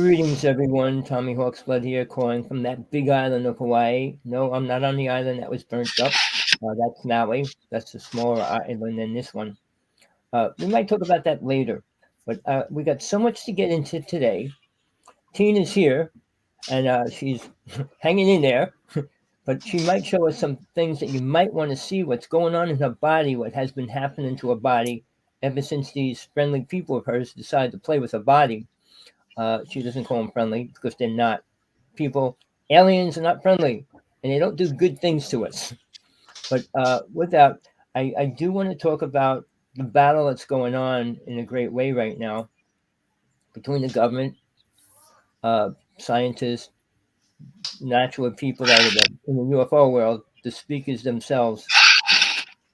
Greetings, everyone. Tommy Hawksblood here, calling from that big island of Hawaii. No, I'm not on the island that was burnt up. That's Maui. That's a smaller island than this one. We might talk about that later. But we got so much to get into today. Tina's here, and she's hanging in there. But she might show us some things that you might want to see what's going on in her body, what has been happening to her body ever since these friendly people of hers decided to play with her body. She doesn't call them friendly because they're not. Aliens are not friendly, and they don't do good things to us. But with that, I do want to talk about the battle that's going on in a great way right now between the government, scientists, natural people that are in the UFO world, the speakers themselves,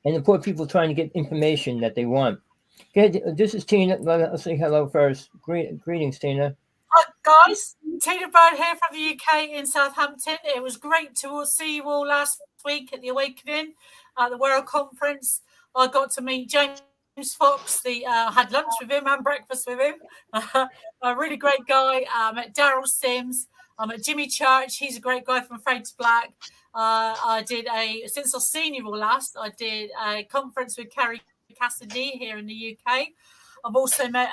and the poor people trying to get information that they want. Okay, this is Tina. Let's say hello first. Greetings, Tina. Hi guys, Tina Brown here from the UK in Southampton. It was great to see you all last week at the Awakening at the World Conference. I got to meet James Fox. Had lunch with him and breakfast with him. A really great guy. I met Daryl Sims. I met Jimmy Church. He's a great guy from Fade to Black. Since I've seen you all last, I did a conference with Kerry Cassidy here in the UK. I've also met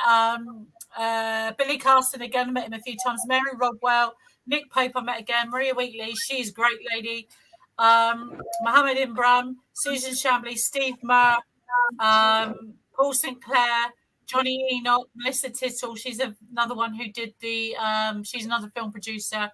Billy Carson again, met him a few times. Mary Rodwell, Nick Pope, I met again. Maria Wheatley, she's a great lady. Mohammed Imran, Susan Chambly, Steve Murr, Paul Sinclair, Johnny Enoch, Melissa Tittle. She's another one who did she's another film producer.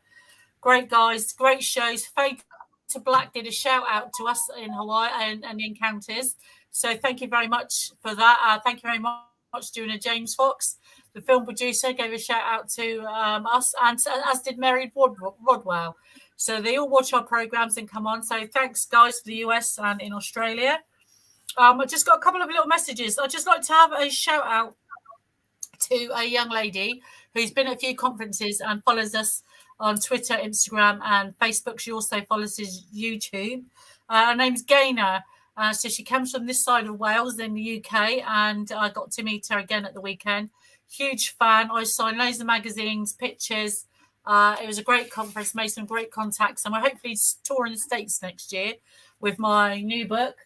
Great guys, great shows. Fade to Black did a shout out to us in Hawaii and the Encounters. So thank you very much for that. Thank you very much doing a James Fox, the film producer, gave a shout out to us, and as did Mary Rodwell. So they all watch our programs and come on. So thanks, guys, for the US and in Australia. I just got a couple of little messages. I'd just like to have a shout out to a young lady who's been at a few conferences and follows us on Twitter, Instagram, and Facebook. She also follows his YouTube. Her name's Gaynor. So she comes from this side of Wales in the UK, and I got to meet her again at the weekend. Huge fan. I signed loads of magazines, pictures. It was a great conference, made some great contacts, and we're hopefully touring the States next year with my new book.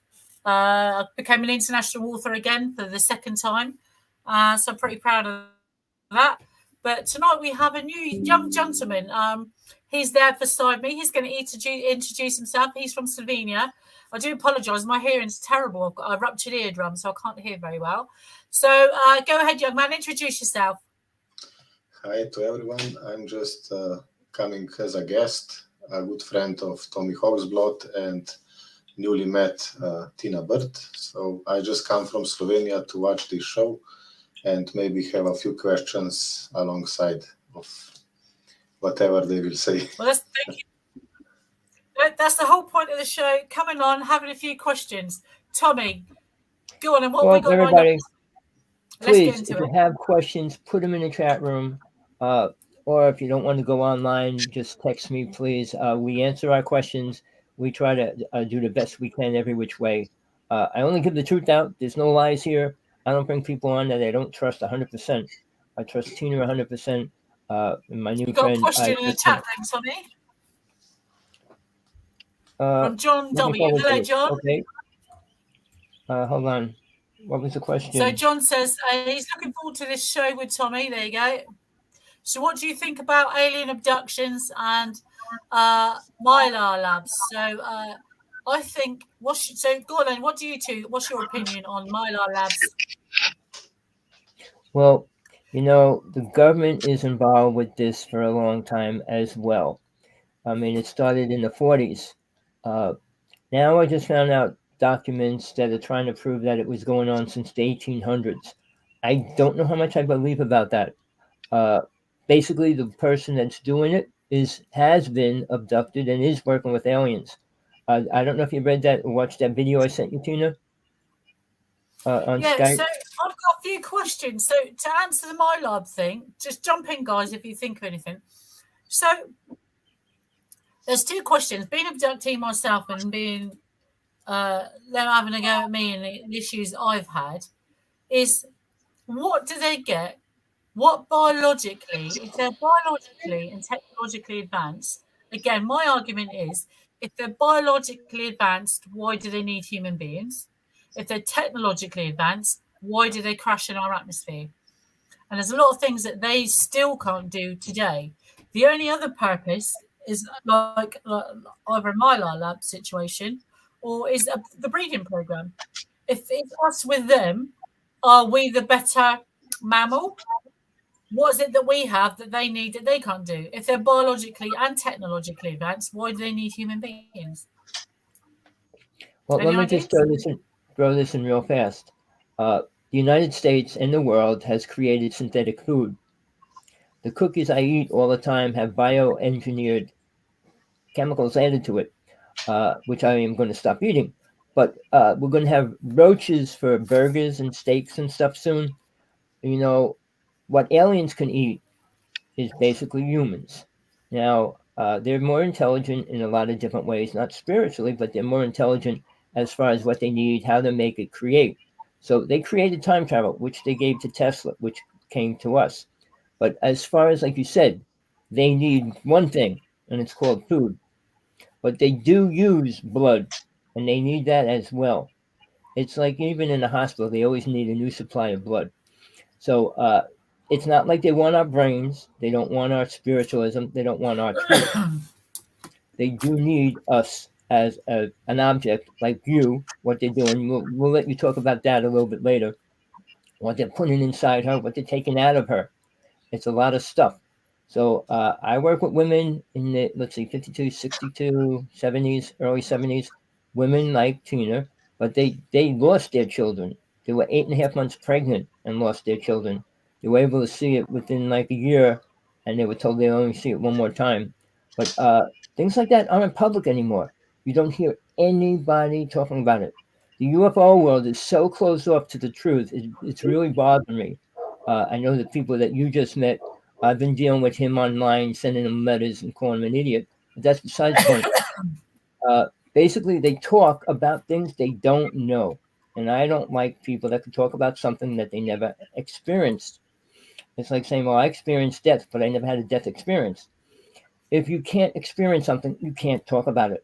I became an international author again for the second time, so I'm pretty proud of that. But tonight we have a new young gentleman. He's there beside me. He's going to introduce himself. He's from Slovenia. I do apologise. My hearing's terrible. I've got a ruptured eardrum, so I can't hear very well. So go ahead, young man. Introduce yourself. Hi to everyone. I'm just coming as a guest, a good friend of Tommy Hawksblood and newly met Tina Bird. So I just come from Slovenia to watch this show and maybe have a few questions alongside of whatever they will say. Well, thank you. That's the whole point of the show, coming on, having a few questions. Tommy, go on, and what we got everybody, please, if you have questions, put them in the chat room. Or if you don't want to go online, just text me, please. We answer our questions. We try to do the best we can every which way. I only give the truth out. There's no lies here. I don't bring people on that I don't trust 100%. I trust Tina 100%. My new friend. You got a question in the chat room, Tommy? From John W. Hello, John. Okay. Hold on. What was the question? So John says he's looking forward to this show with Tommy. There you go. So what do you think about alien abductions and Mylar labs? So I think, so Gordon, what's your opinion on Mylar labs? Well, the government is involved with this for a long time as well. I mean, it started in the 40s. Now I just found out documents that are trying to prove that it was going on since the 1800s. I don't know how much I believe about that. Basically, the person that's doing it has been abducted and is working with aliens. I don't know if you read that or watched that video I sent you, Tina, on Skype. So I've got a few questions. So to answer the MyLab thing, just jump in, guys, if you think of anything. So there's two questions. Being abducted myself and being them having a go at me and the issues I've had is, what do they get what biologically, if they're biologically and technologically advanced, again, my argument is if they're biologically advanced, why do they need human beings? If they're technologically advanced, why do they crash in our atmosphere? And there's a lot of things that they still can't do today. The only other purpose is like either a Mylar lab situation or is the breeding program. If it's us with them, are we the better mammal? What is it that we have that they need that they can't do? If they're biologically and technologically advanced, why do they need human beings? Well, Any let me just ideas? throw this in real fast. The United States and the world has created synthetic food. The cookies I eat all the time have bioengineered chemicals added to it, which I am going to stop eating. But we're going to have roaches for burgers and steaks and stuff soon. You know, what aliens can eat is basically humans. Now, they're more intelligent in a lot of different ways, not spiritually, but they're more intelligent as far as what they need, how to make it create. So they created time travel, which they gave to Tesla, which came to us. But as far as, like you said, they need one thing, and it's called food. But they do use blood, and they need that as well. It's like even in the hospital, they always need a new supply of blood. So it's not like they want our brains. They don't want our spiritualism. They don't want our truth. They do need us as an object like you, what they're doing. We'll let you talk about that a little bit later. What they're putting inside her, what they're taking out of her. It's a lot of stuff. So I work with women in the, let's see, 52, 62, 70s, early 70s, women like Tina, but they lost their children. They were 8.5 months pregnant and lost their children. They were able to see it within like a year, and they were told they'd only see it one more time. But things like that aren't public anymore. You don't hear anybody talking about it. The UFO world is so closed off to the truth. It's really bothering me. I know the people that you just met. I've been dealing with him online, sending him letters and calling him an idiot. But that's besides the point. Basically, they talk about things they don't know. And I don't like people that can talk about something that they never experienced. It's like saying, well, I experienced death, but I never had a death experience. If you can't experience something, you can't talk about it.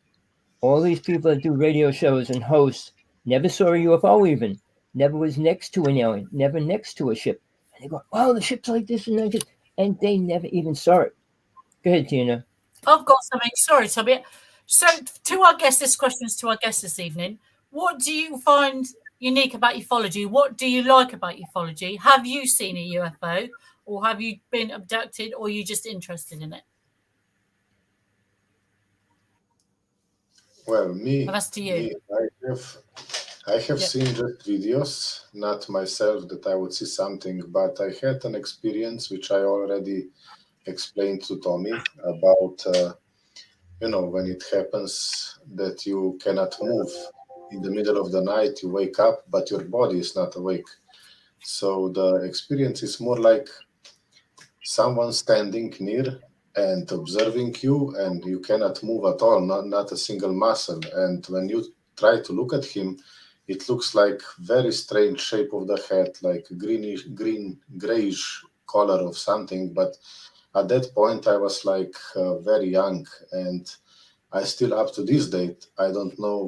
All these people that do radio shows and hosts never saw a UFO even, never was next to an alien, never next to a ship. And they go, oh, the ship's like this and like this. And they never even saw it. Go ahead, Tina. I've got something. Sorry, Tommy. So, to our guests, this question's to our guests this evening. What do you find unique about ufology? What do you like about ufology? Have you seen a UFO, or have you been abducted, or are you just interested in it? Well, me, Well, that's to you. me, I have seen just videos, not myself that I would see something, but I had an experience which I already explained to Tommy about, when it happens that you cannot move. In the middle of the night, you wake up, but your body is not awake. So the experience is more like someone standing near and observing you, and you cannot move at all, not a single muscle. And when you try to look at him, it looks like very strange shape of the head, like grayish color of something. But at that point, I was like very young, and I still up to this date, I don't know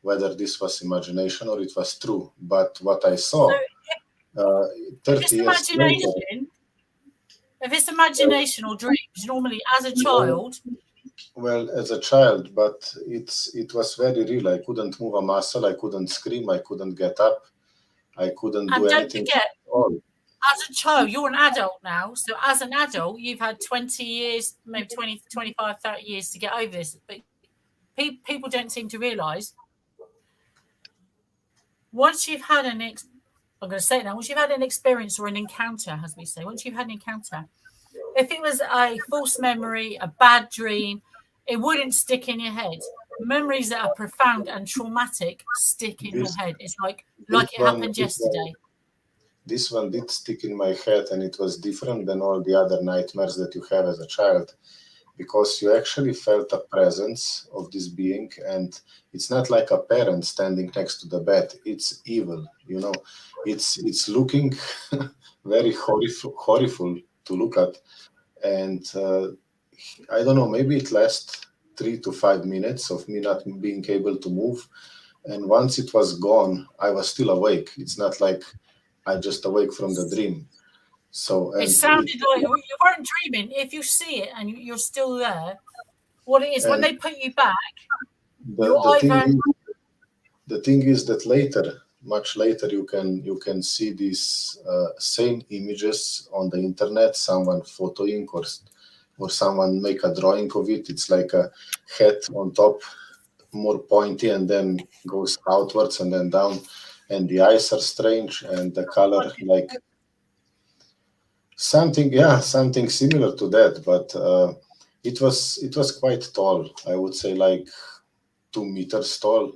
whether this was imagination or it was true. But what I saw So 30 years later. If it's imagination or dreams, normally as a child. Well, as a child, but it was very real. I couldn't move a muscle. I couldn't scream. I couldn't get up. I couldn't do anything Forget, at all. As a child, you're an adult now. So as an adult, you've had 20 years, maybe 20, 25, 30 years to get over this. But people don't seem to realise once you've had I'm going to say it now, once you've had an experience or an encounter, as we say, once you've had an encounter, if it was a false memory, a bad dream, it wouldn't stick in your head. Memories that are profound and traumatic stick in your head. It's like it happened yesterday. This one did stick in my head, and it was different than all the other nightmares that you have as a child. because you actually felt a presence of this being, and it's not like a parent standing next to the bed. It's evil, you know. It's looking very horrible to look at, and I don't know. Maybe it lasts 3 to 5 minutes of me not being able to move, and once it was gone, I was still awake. It's not like I just awake from the dream. So It sounded like you weren't dreaming. If you see it and you're still there, what it is when they put you back, the thing is that later, much later, you can see these same images on the internet. Someone photoing or someone make a drawing of it. It's like a head on top, more pointy, and then goes outwards and then down, and the eyes are strange, and the color like something similar to that, but it was quite tall. I would say like 2 meters tall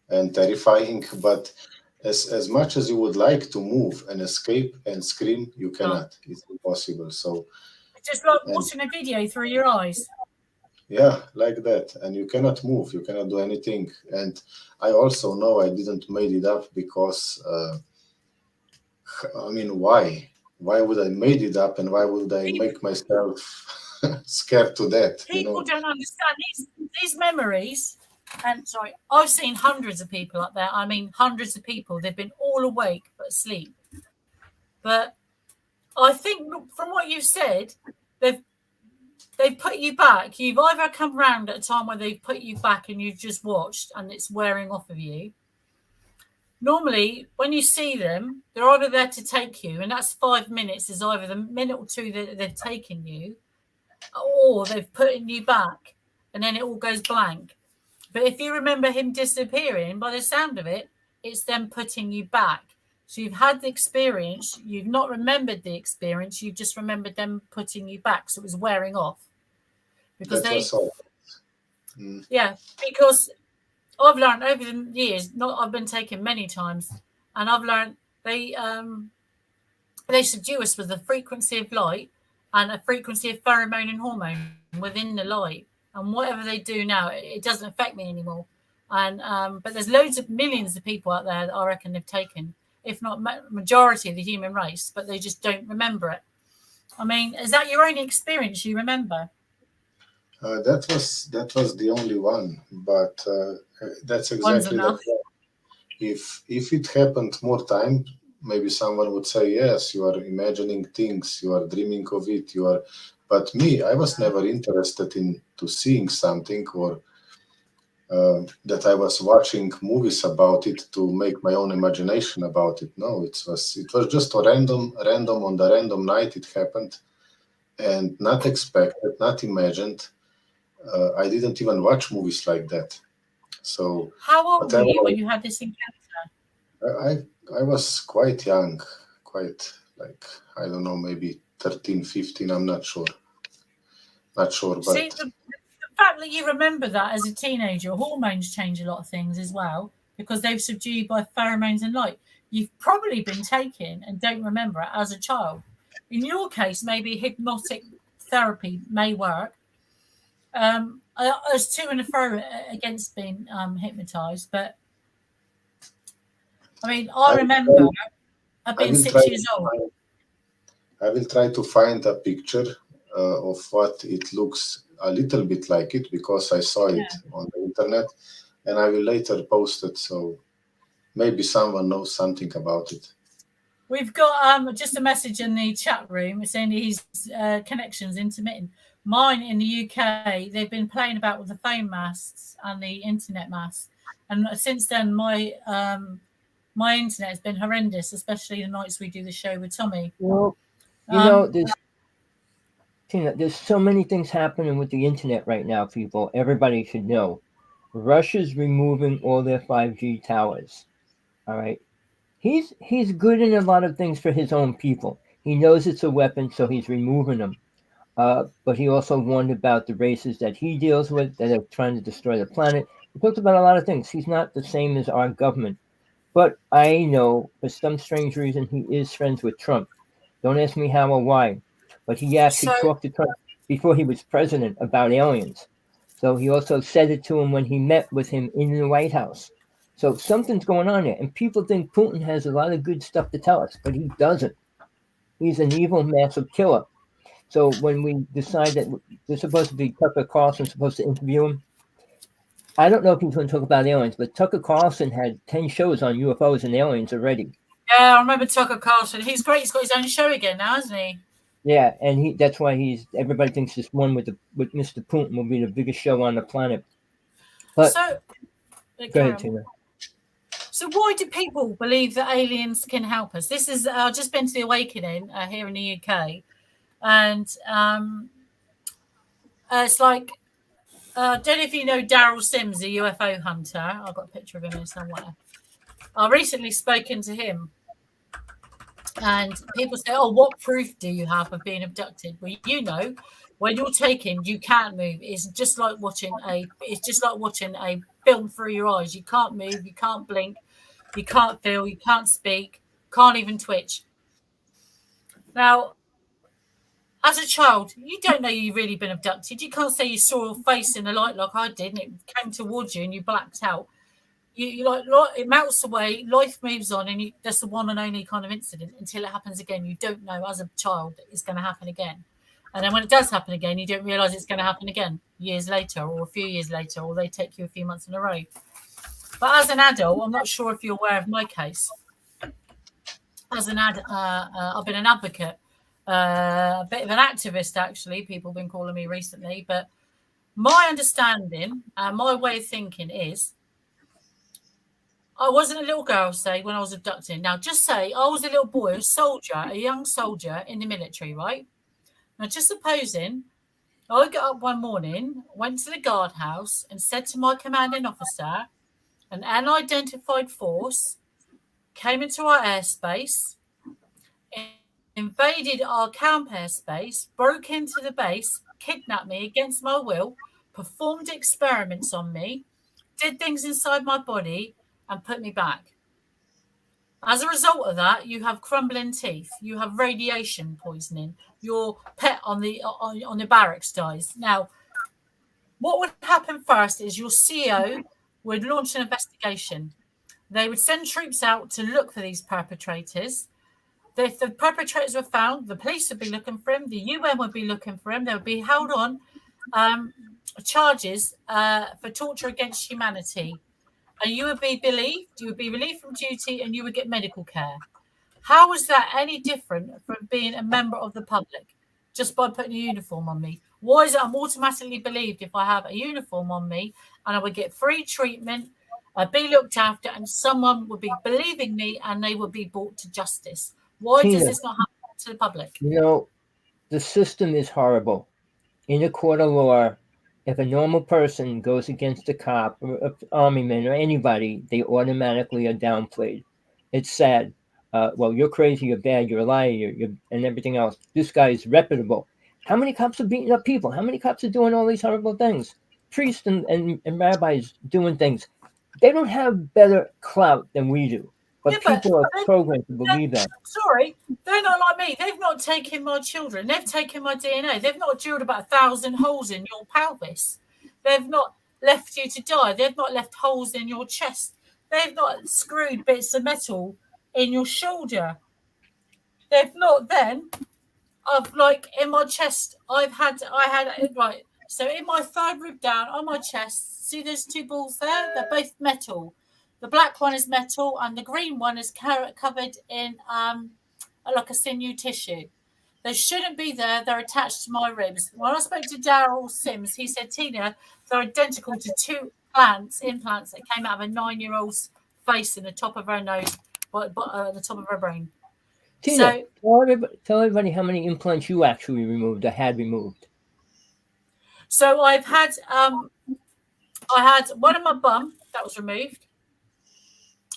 and terrifying. But as much as you would like to move and escape and scream, you cannot. It's impossible. So it's just like watching a video through your eyes. Yeah, like that, and you cannot move. You cannot do anything. And I also know I didn't made it up because I mean, why? Why would I made it up, and why would I make myself scared to death? People don't understand these memories. And sorry, I've seen hundreds of people up there. I mean, hundreds of people. They've been all awake but asleep. But I think from what you said, they've put you back. You've either come round at a time where they've put you back and you've just watched and it's wearing off of you. Normally, when you see them, they're either there to take you, and that's 5 minutes is either the minute or two that they've taken you, or they've put you back, and then it all goes blank. But if you remember him disappearing, by the sound of it, it's them putting you back. So you've had the experience, you've not remembered the experience, you've just remembered them putting you back. So it was wearing off. Because because I've learned over the years, I've been taken many times, and I've learned they subdue us with a frequency of light and a frequency of pheromone and hormone within the light. And whatever they do now, it doesn't affect me anymore. And but there's millions of people out there that I reckon they've taken, if not majority of the human race, but they just don't remember it. I mean, is that your own experience you remember? That was the only one, but that's exactly the point. If it happened more time, maybe someone would say, yes, you are imagining things, you are dreaming of it, you are. But me, I was never interested into seeing something or that I was watching movies about it to make my own imagination about it. No, it was just a random on the random night it happened, and not expected, not imagined. I didn't even watch movies like that. So how old were you when you had this encounter? I was quite young, quite like, I don't know, maybe 13, 15, I'm not sure. But see, the fact that you remember that as a teenager, hormones change a lot of things as well, because they've subdued by pheromones and light. You've probably been taken and don't remember it as a child. In your case, maybe hypnotic therapy may work. I was to and fro against being hypnotized, but I mean, I remember I've been 6 years old. I will try to find a picture of what it looks a little bit like it, because I saw it on the internet, and I will later post it, so maybe someone knows something about it. We've got just a message in the chat room saying his connection's intermittent. Mine in the UK, they've been playing about with the phone masts and the internet masts, and since then my internet has been horrendous, especially the nights we do the show with Tommy. Well, you know, there's so many things happening with the internet right now, people. Everybody should know. Russia's removing all their 5G towers. All right. He's good in a lot of things for his own people. He knows it's a weapon, so he's removing them. But he also warned about the races that he deals with that are trying to destroy the planet. He talks about a lot of things. He's not the same as our government. But I know for some strange reason he is friends with Trump. Don't ask me how or why. But he actually talked to Trump. before he was president about aliens. So he also said it to him when he met with him in the White House. So something's going on there, and people think Putin has a lot of good stuff to tell us, but he doesn't. He's an evil, massive killer. So when we decide that we're supposed to be Tucker Carlson supposed to interview him, I don't know if he's going to talk about aliens, but Tucker Carlson had 10 shows on UFOs and aliens already. Yeah, I remember Tucker Carlson. He's great. He's got his own show again now, hasn't he? Yeah, and that's why everybody thinks this one with Mr. Putin will be the biggest show on the planet. But so, go ahead, Tina. So why do people believe that aliens can help us? This is I've just been to the Awakening here in the UK, and it's like I don't know if you know Daryl Sims, a UFO hunter. I've got a picture of him here somewhere. I've recently spoken to him, and people say, "Oh, what proof do you have of being abducted?" Well, you know, when you're taken, you can't move. It's just like watching a film through your eyes. You can't move, you can't blink, you can't feel, you can't speak, can't even twitch. Now, as a child, you don't know you've really been abducted. You can't say you saw a face in the light like I did and it came towards you and you blacked out. You like it melts away, life moves on, and that's the one and only kind of incident until it happens again. You don't know as a child that it's going to happen again. And then when it does happen again, you don't realise it's going to happen again years later or a few years later, or they take you a few months in a row. But as an adult, I'm not sure if you're aware of my case. As an I've been an advocate, a bit of an activist, actually. People have been calling me recently. But my understanding and my way of thinking is I wasn't a little girl, say, when I was abducted. Now, just say I was a little boy, a young soldier in the military, right? Now, just supposing I got up one morning, went to the guardhouse and said to my commanding officer, an unidentified force came into our airspace, invaded our camp airspace, broke into the base, kidnapped me against my will, performed experiments on me, did things inside my body, and put me back. As a result of that, you have crumbling teeth, you have radiation poisoning, your pet on the barracks dies. Now, what would happen first is your CO would launch an investigation. They would send troops out to look for these perpetrators. If the perpetrators were found, the police would be looking for him, the UN would be looking for him, they would be held on charges for torture against humanity. And you would be relieved from duty, and you would get medical care. How is that any different from being a member of the public just by putting a uniform on me? Why is it I'm automatically believed if I have a uniform on me and I would get free treatment, be looked after, and someone would be believing me and they would be brought to justice? Why does this not happen to the public? You know, the system is horrible. In a court of law, if a normal person goes against a cop or an army man or anybody, they automatically are downplayed. It's sad. Well, you're crazy, you're bad, you're a liar, you're and everything else. This guy is reputable. How many cops are beating up people? How many cops are doing all these horrible things? Priests and rabbis doing things. They don't have better clout than we do. But people are programmed to believe that. Sorry, they're not like me. They've not taken my children. They've taken my DNA. They've not drilled about 1,000 holes in your pelvis. They've not left you to die. They've not left holes in your chest. They've not screwed bits of metal in your shoulder. They've not then. I've like in my chest. I had it right. So in my third rib down on my chest, see there's two balls there. They're both metal. The black one is metal, and the green one is covered in like a sinew tissue. They shouldn't be there. They're attached to my ribs. When I spoke to Daryl Sims, he said, Tina, they're identical to two implants that came out of a 9-year-old's face in the top of her nose, but the top of her brain. Tina, tell everybody how many implants you actually removed or had removed. So I had one in my bum that was removed,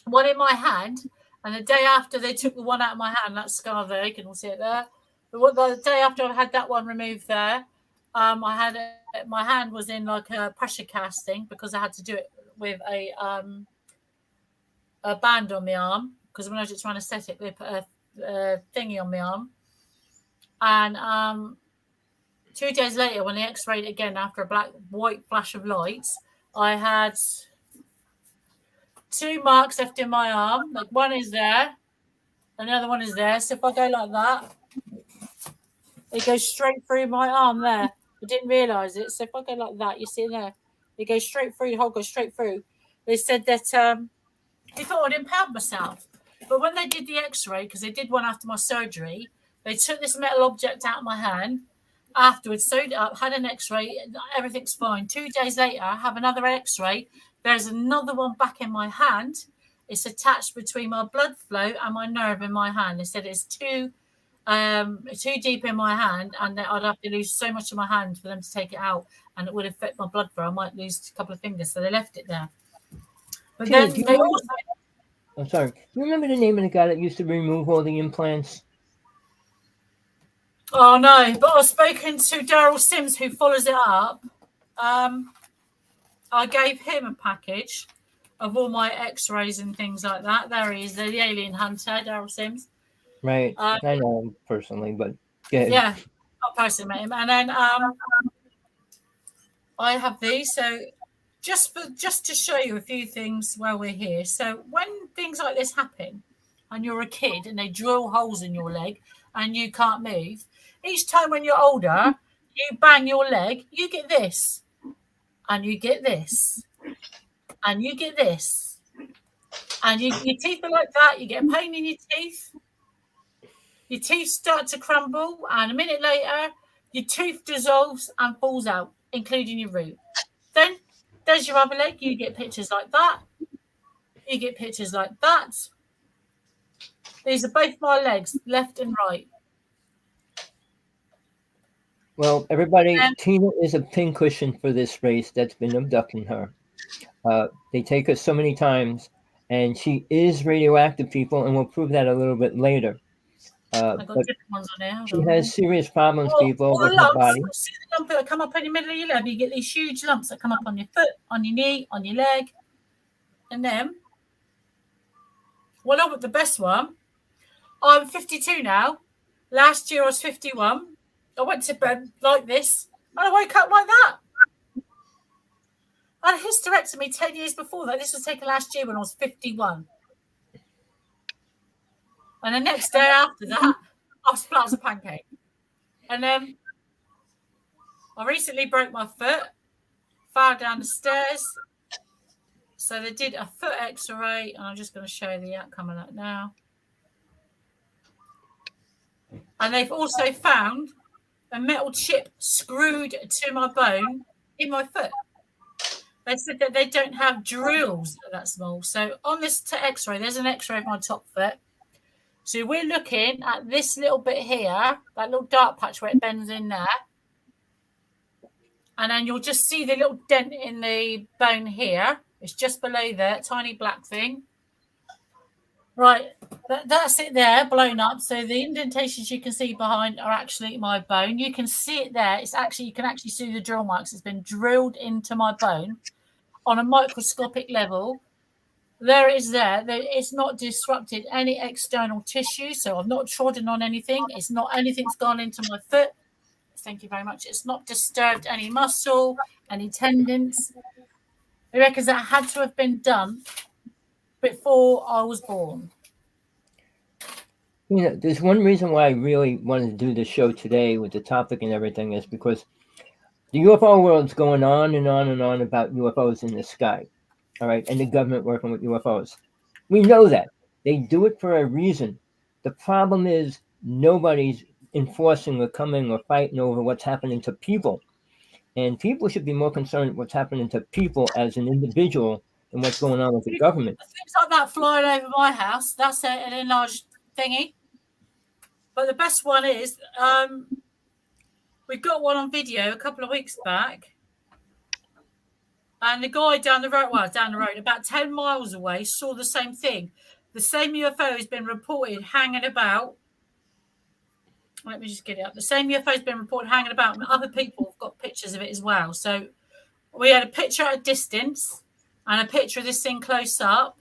one in my hand, and the day after they took the one out of my hand, that scar there, you can all see it there. The day after I had that one removed there, my hand was in like a pressure casting because I had to do it with a band on my arm because when I was just trying to set it, they put a thingy on my arm, and 2 days later, when they x-rayed it again after a white flash of lights, I had 2 marks left in my arm. Like, one is there, another one is there. So if I go like that, it goes straight through my arm there. I didn't realise it. So if I go like that, you see it there. It goes straight through, the hole goes straight through. They said that they thought I'd impaled myself. But when they did the x-ray, because they did one after my surgery, they took this metal object out of my hand. Afterwards, sewed it up, had an x-ray, everything's fine. 2 days later, I have another x-ray. There's another one back in my hand. It's attached between my blood flow and my nerve in my hand. They said it's too deep in my hand, and I'd have to lose so much of my hand for them to take it out, and it would affect my blood flow. I might lose a couple of fingers, so they left it there. But Tina, then they also... I'm sorry. Do you remember the name of the guy that used to remove all the implants? Oh, no, but I've spoken to Daryl Sims, who follows it up. I gave him a package of all my x-rays and things like that. There he is, the alien hunter, Daryl Sims. Right. I know him personally, but yeah, I personally met him. And then I have these. So just to show you a few things while we're here. So when things like this happen and you're a kid and they drill holes in your leg and you can't move, each time when you're older, you bang your leg, you get this, and you get this, and you get this, and your teeth are like that. You get a pain in your teeth. Your teeth start to crumble, and a minute later, your tooth dissolves and falls out, including your root. Then there's your other leg. You get pictures like that. You get pictures like that. These are both my legs, left and right. Well, everybody, Tina is a pincushion for this race that's been abducting her. They take her so many times, and she is radioactive, people, and we'll prove that a little bit later. I've got different ones on there. She has serious problems, people, with her body. See the lump that come up in the middle of your leg? You get these huge lumps that come up on your foot, on your knee, on your leg. And then, well, I got the best one. I'm 52 now. Last year I was 51. I went to bed like this, and I woke up like that. I had a hysterectomy 10 years before that. This was taken last year when I was 51. And the next day after that, I was flat as a pancake. And then I recently broke my foot, fell down the stairs. So they did a foot x-ray, and I'm just going to show you the outcome of that now. And they've also found a metal chip screwed to my bone in my foot. They said that they don't have drills that small. So on this x-ray, there's an x-ray of my top foot. So we're looking at this little bit here, that little dark patch where it bends in there. And then you'll just see the little dent in the bone here. It's just below there, tiny black thing. Right, that's it there, blown up. So the indentations you can see behind are actually my bone. You can see it there. It's actually, you can actually see the drill marks. It's been drilled into my bone on a microscopic level. There it is there. It's not disrupted any external tissue. So I've not trodden on anything. It's not anything's gone into my foot. Thank you very much. It's not disturbed any muscle, any tendons. He reckons that had to have been done before I was born. You know, there's one reason why I really wanted to do this show today with the topic and everything is because the UFO world's going on and on and on about UFOs in the sky, all right, and the government working with UFOs. We know that. They do it for a reason. The problem is nobody's enforcing or coming or fighting over what's happening to people. And people should be more concerned with what's happening to people as an individual than what's going on with the government. Things like that flying over my house, that's an enlarged thingy. But the best one is, we got one on video a couple of weeks back. And the guy down the road, about 10 miles away, saw the same thing. The same UFO has been reported hanging about. Let me just get it up. The same UFO has been reported hanging about, and other people have got pictures of it as well. So we had a picture at a distance and a picture of this thing close up,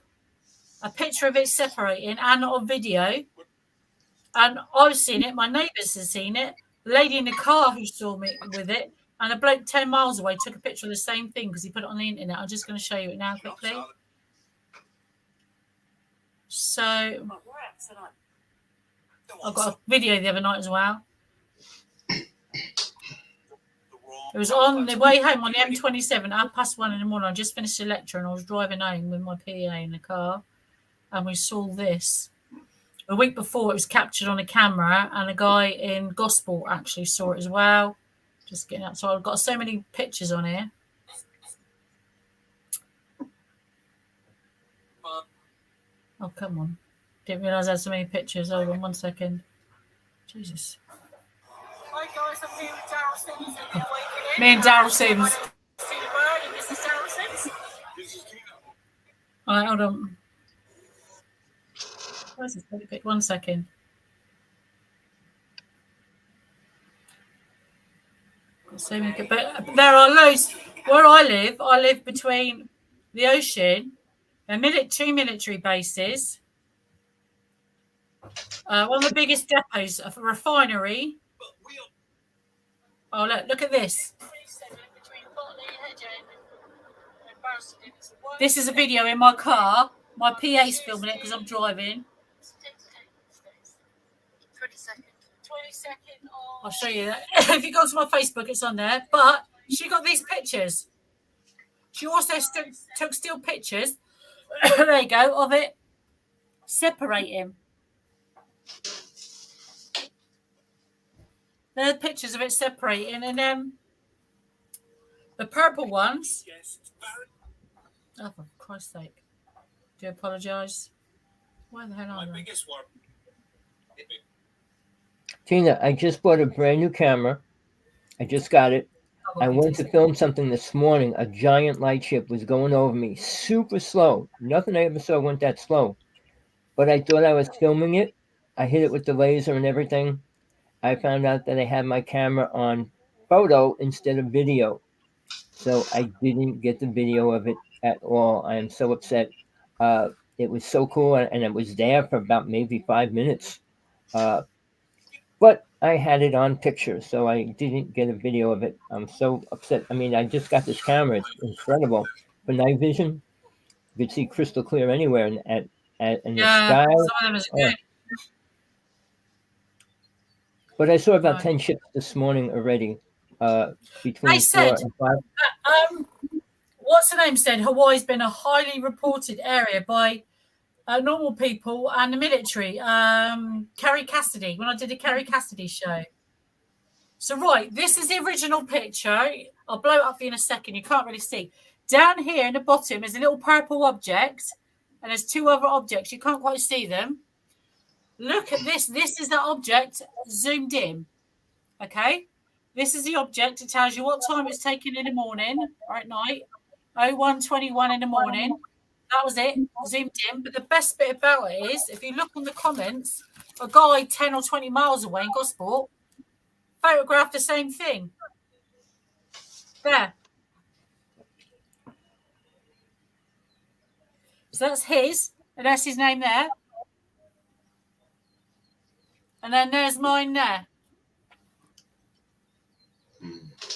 a picture of it separating, and on video. And I've seen it. My neighbours have seen it. lady in the car who saw me with it, and a bloke 10 miles away took a picture of the same thing because he put it on the internet. I'm just going to show you it now quickly. So I got a video the other night as well. It was on the way home on the M27, 1:30 in the morning. I just finished the lecture and I was driving home with my PA in the car, and we saw this. A week before, it was captured on a camera, and a guy in Gosport actually saw it as well. Just getting out. So I've got so many pictures on here. Oh, come on. Didn't realise I had so many pictures. Hold on 1 second. Jesus. Hi guys, I'm here with Daryl Sims at the Awakening. Me and Daryl Sims. This is Daryl Sims. Alright, hold on. Where's this pic? 1 second. So many, but there are loads. Where I live between the ocean, two military bases, one of the biggest depots of a refinery. Oh, look at this. This is a video in my car. My PA's filming it because I'm driving. 20 seconds. I'll show you that. If you go to my Facebook, it's on there. But she got these pictures. She also took still pictures. There you go, of it separating. There are pictures of it separating, and then the purple ones. Oh, for Christ's sake! Do apologise. Why the hell are they? Tina, I just bought a brand new camera. I just got it. I went to film something this morning. A giant light ship was going over me, super slow. Nothing I ever saw went that slow. But I thought I was filming it. I hit it with the laser and everything. I found out that I had my camera on photo instead of video. So I didn't get the video of it at all. I am so upset. It was so cool, and it was there for about maybe 5 minutes. But I had it on picture, so I didn't get a video of it. I'm so upset. I mean, I just got this camera. It's incredible. For night vision, you could see crystal clear anywhere in the sky. Some of them is good. But I saw about 10 ships this morning already. Between 4 and 5. What's the name said? Hawaii's been a highly reported area by normal people and the military. Carrie Cassidy, when I did a Carrie Cassidy show. So, right, this is the original picture. I'll blow it up for you in a second. You can't really see. Down here in the bottom is a little purple object, and there's two other objects. You can't quite see them. Look at this. This is the object zoomed in. Okay? This is the object. It tells you what time it's taken in the morning or at night. 01:21 in the morning. That was it. Zoomed in. But the best bit about it is, if you look on the comments, a guy 10 or 20 miles away in Gosport photographed the same thing. There. So that's his, and that's his name there. And then there's mine there.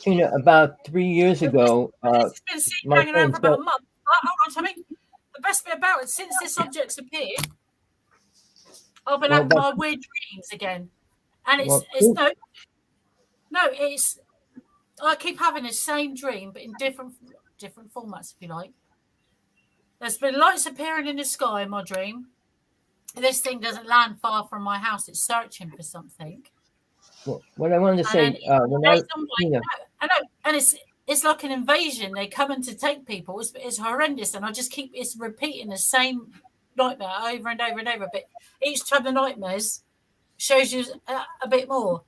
You know, about 3 years ago, it's been seen hanging around for about a month. Hold on, Tommy. The best bit about it, since this object's appeared, I've been having my weird dreams again. And I keep having the same dream, but in different formats, if you like. There's been lights appearing in the sky in my dream. This thing doesn't land far from my house. It's searching for something. Well, what I wanted to say, I know, and it's like an invasion. They're coming to take people. It's horrendous, and it's repeating the same nightmare over and over and over. But each time the nightmares shows you a bit more.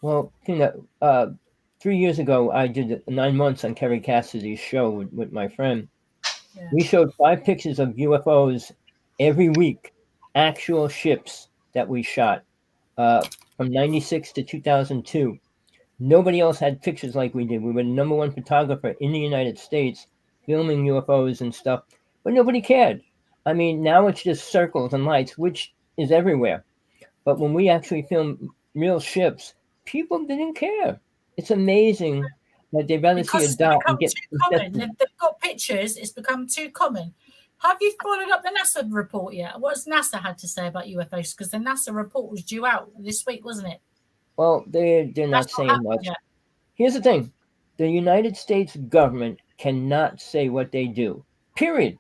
Well, 3 years ago, I did 9 months on Kerry Cassidy's show with my friend. Yeah. We showed 5 pictures of UFOs every week, actual ships that we shot from 96 to 2002. Nobody else had pictures like we did. We were the #1 photographer in the United States filming UFOs and stuff, but nobody cared. I mean, now it's just circles and lights, which is everywhere. But when we actually film real ships, people didn't care. It's amazing that they'd rather see a Because it's dot and become get too common. infected. They've got pictures. It's become too common. Have you followed up the NASA report yet? What's NASA had to say about UFOs? Because the NASA report was due out this week, wasn't it? Well, they're not That's not saying happened much. yet. Here's the thing: the United States government cannot say what they do. Period.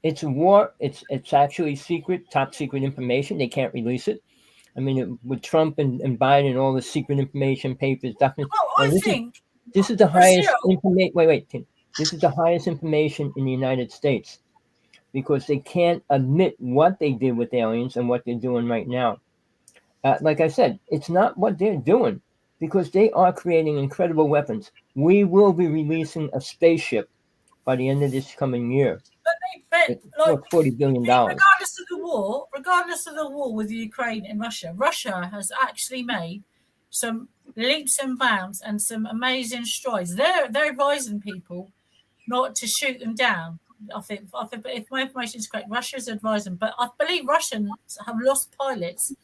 It's war. It's actually secret, top secret information. They can't release it. I mean, with Trump and Biden and all the secret information papers, documents. Well, I And think this is the highest Brazil. information. Wait, Tim. This is the highest information in the United States because they can't admit what they did with aliens and what they're doing right now. Like I said, it's not what they're doing because they are creating incredible weapons. We will be releasing a spaceship by the end of this coming year. But It's like, worth $40 billion. regardless of the war with Ukraine and Russia, Russia has actually made some leaps and bounds and some amazing strides. They're advising people not to shoot them down. I think if my information is correct, Russia's advising, but I believe Russians have lost pilots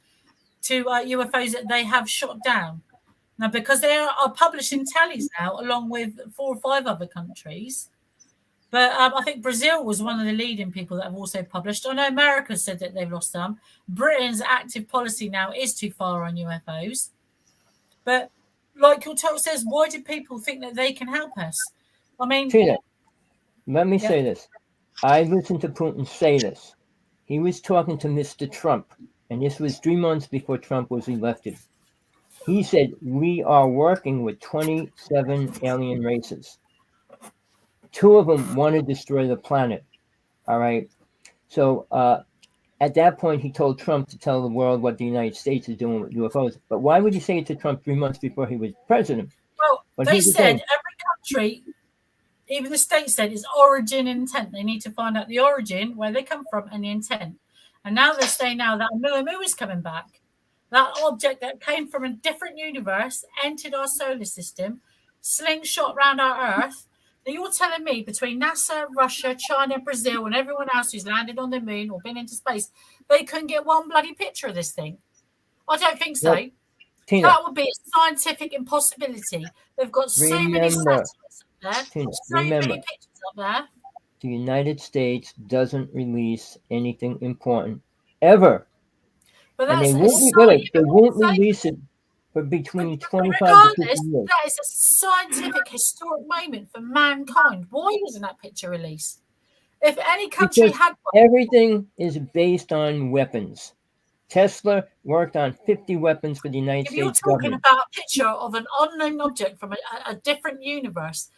to UFOs that they have shot down. Now, because they are publishing tallies now, along with 4 or 5 other countries. But I think Brazil was one of the leading people that have also published. I know America said that they've lost some. Britain's active policy now is too far on UFOs. But like your talk says, why do people think that they can help us? I mean, Tina, let me Yeah. say this. I listened to Putin say this. He was talking to Mr. Trump, and this was 3 months before Trump was elected. He said, we are working with 27 alien races. 2 of them want to destroy the planet. All right. So at that point, he told Trump to tell the world what the United States is doing with UFOs. But why would he say it to Trump 3 months before he was president? well, But they here's the said thing. every country, even the state said, is origin and intent. They need to find out the origin, where they come from, and the intent. And now they're saying now that Milamu is coming back. That object that came from a different universe entered our solar system, slingshot around our Earth. Now you're telling me between NASA, Russia, China, Brazil, and everyone else who's landed on the moon or been into space, they couldn't get one bloody picture of this thing? I don't think so. Well, Tina, That would be a scientific impossibility. They've got so many remember, satellites up there, Tina, so remember, many pictures up there. the United States doesn't release anything important ever. But And that's they a won't, they won't release it for between 25 to 50 regardless, years. that is a scientific historic moment for mankind. Why wasn't that picture released? If any country Because had one, everything is based on weapons. Tesla worked on 50 weapons for the United if you're States talking government. about a picture of an unknown object from a different universe,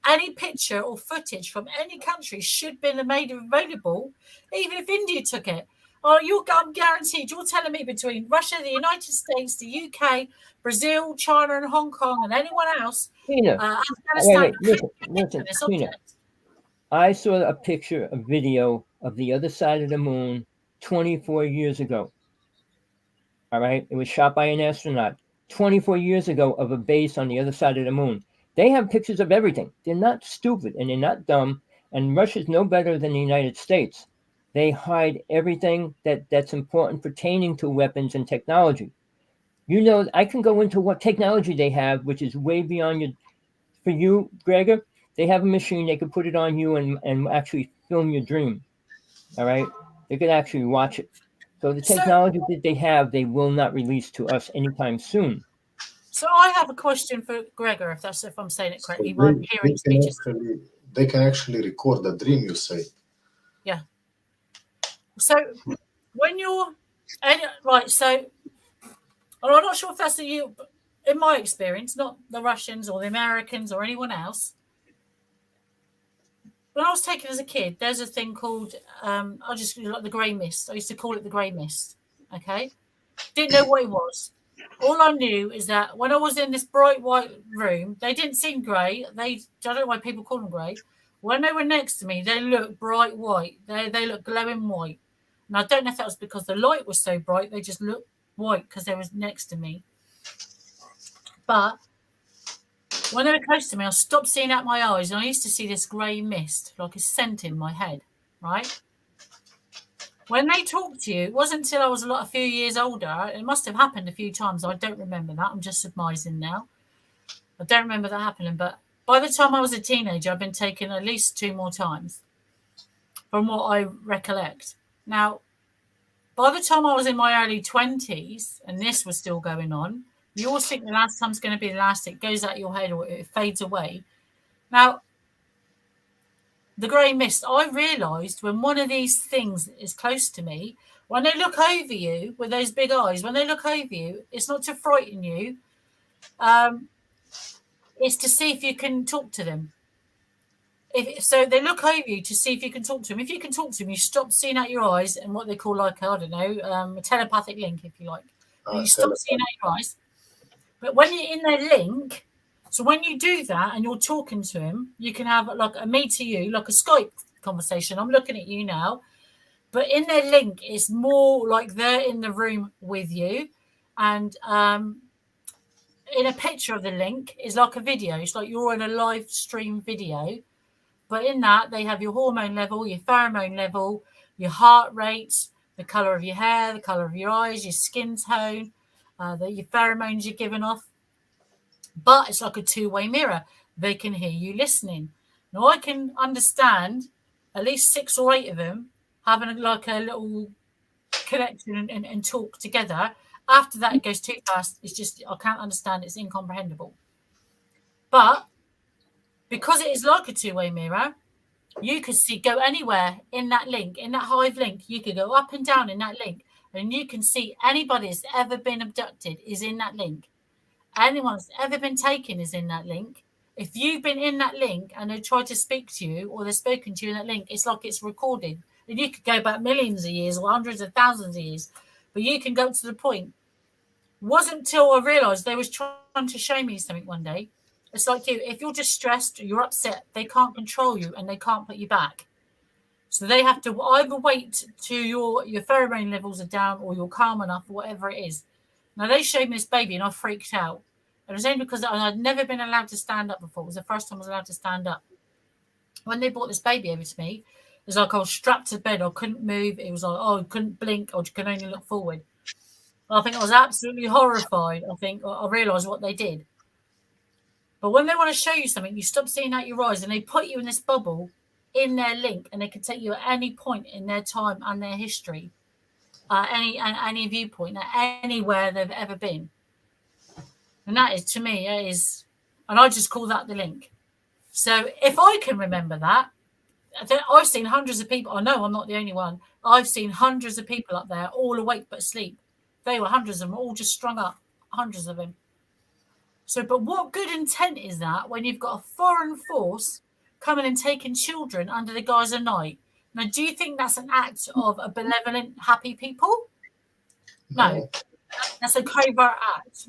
any picture or footage from any country should be made available, even if India took it. I'm guaranteed you're telling me between Russia, the United States, the UK, Brazil, China, and Hong Kong, and anyone else, Tina, Afghanistan, listen, this Tina. object. I saw a video of the other side of the moon 24 years ago. All right. It was shot by an astronaut 24 years ago of a base on the other side of the moon. They have pictures of everything. They're not stupid and they're not dumb. And Russia's no better than the United States. They hide everything that's important pertaining to weapons and technology. You know, I can go into what technology they have, which is way beyond your. For you, Gregor, they have a machine. They could put it on you and actually film your dream. All right. They could actually watch it. So the So, technology that they have, they will not release to us anytime soon. so I have a question for Gregor, if I'm saying it So correctly. My hearing speech is they can actually record the dream, you say? yeah. So when you're right, so I'm not sure if that's you. In my experience, not the Russians or the Americans or anyone else. When I was taken as a kid, there's a thing called I just like the grey mist. I used to call it the grey mist. Okay, didn't know what it was. All I knew is that when I was in this bright white room, they didn't seem grey. I don't know why people call them grey. When they were next to me, they looked bright white. They looked glowing white. And I don't know if that was because the light was so bright. They just looked white because they was next to me. But when they were close to me, I stopped seeing out my eyes, and I used to see this grey mist, like a scent in my head, right? when they talk to you, it wasn't until I was a few years older. It must have happened a few times. I don't remember that. I'm just surmising now. I don't remember that happening. But by the time I was a teenager, I've been taken at least 2 more times, from what I recollect. Now, by the time I was in my early 20s, and this was still going on, you always think the last time's going to be the last. It goes out your head or it fades away. Now, the grey mist, I realised when one of these things is close to me, when they look over you with those big eyes, when they look over you, it's not to frighten you. It's to see if you can talk to them. So they look over you to see if you can talk to them. If you can talk to them, you stop seeing out your eyes and what they call, like, I don't know, a telepathic link, if you like. You stop seeing out your eyes. But when you're in their link, so when you do that and you're talking to him, you can have like a me to you, like a Skype conversation. I'm looking at you now. But in their link, it's more like they're in the room with you. And in a picture of the link is like a video. It's like you're in a live stream video. But in that, they have your hormone level, your pheromone level, your heart rate, the colour of your hair, the colour of your eyes, your skin tone, your pheromones you're giving off. But it's like a two-way mirror. They can hear you listening. Now, I can understand at least 6 or 8 of them having like a little connection and talk together. After that, it goes too fast. It's just, I can't understand. It's incomprehensible. But because it is like a two-way mirror, you could go anywhere in that link, in that hive link. You could go up and down in that link, and you can see anybody that's ever been abducted is in that link. Anyone that's ever been taken is in that link. If you've been in that link and they tried to speak to you or they've spoken to you in that link, it's like it's recorded. And you could go back millions of years or hundreds of thousands of years, but you can go to the point. It wasn't until I realised they was trying to show me something one day. It's like you, if you're just stressed, you're upset, they can't control you and they can't put you back. So they have to either wait till your pheromone levels are down or you're calm enough or whatever it is. Now, they showed me this baby and I freaked out. And it was only because I'd never been allowed to stand up before. It was the first time I was allowed to stand up. When they brought this baby over to me, it was like I was strapped to bed. I couldn't move. It was like, I couldn't blink. I could only look forward. I think I was absolutely horrified. I realised what they did. But when they want to show you something, you stop seeing out your eyes and they put you in this bubble in their link, and they can take you at any point in their time and their history, any viewpoint, anywhere they've ever been. And that is, to me, and I just call that the link. So if I can remember that, I've seen hundreds of people. I know I'm not the only one. I've seen hundreds of people up there, all awake but asleep. They were hundreds of them, all just strung up, hundreds of them. So, but what good intent is that when you've got a foreign force coming and taking children under the guise of night? Now, do you think that's an act of a benevolent, happy people? No. That's a covert act.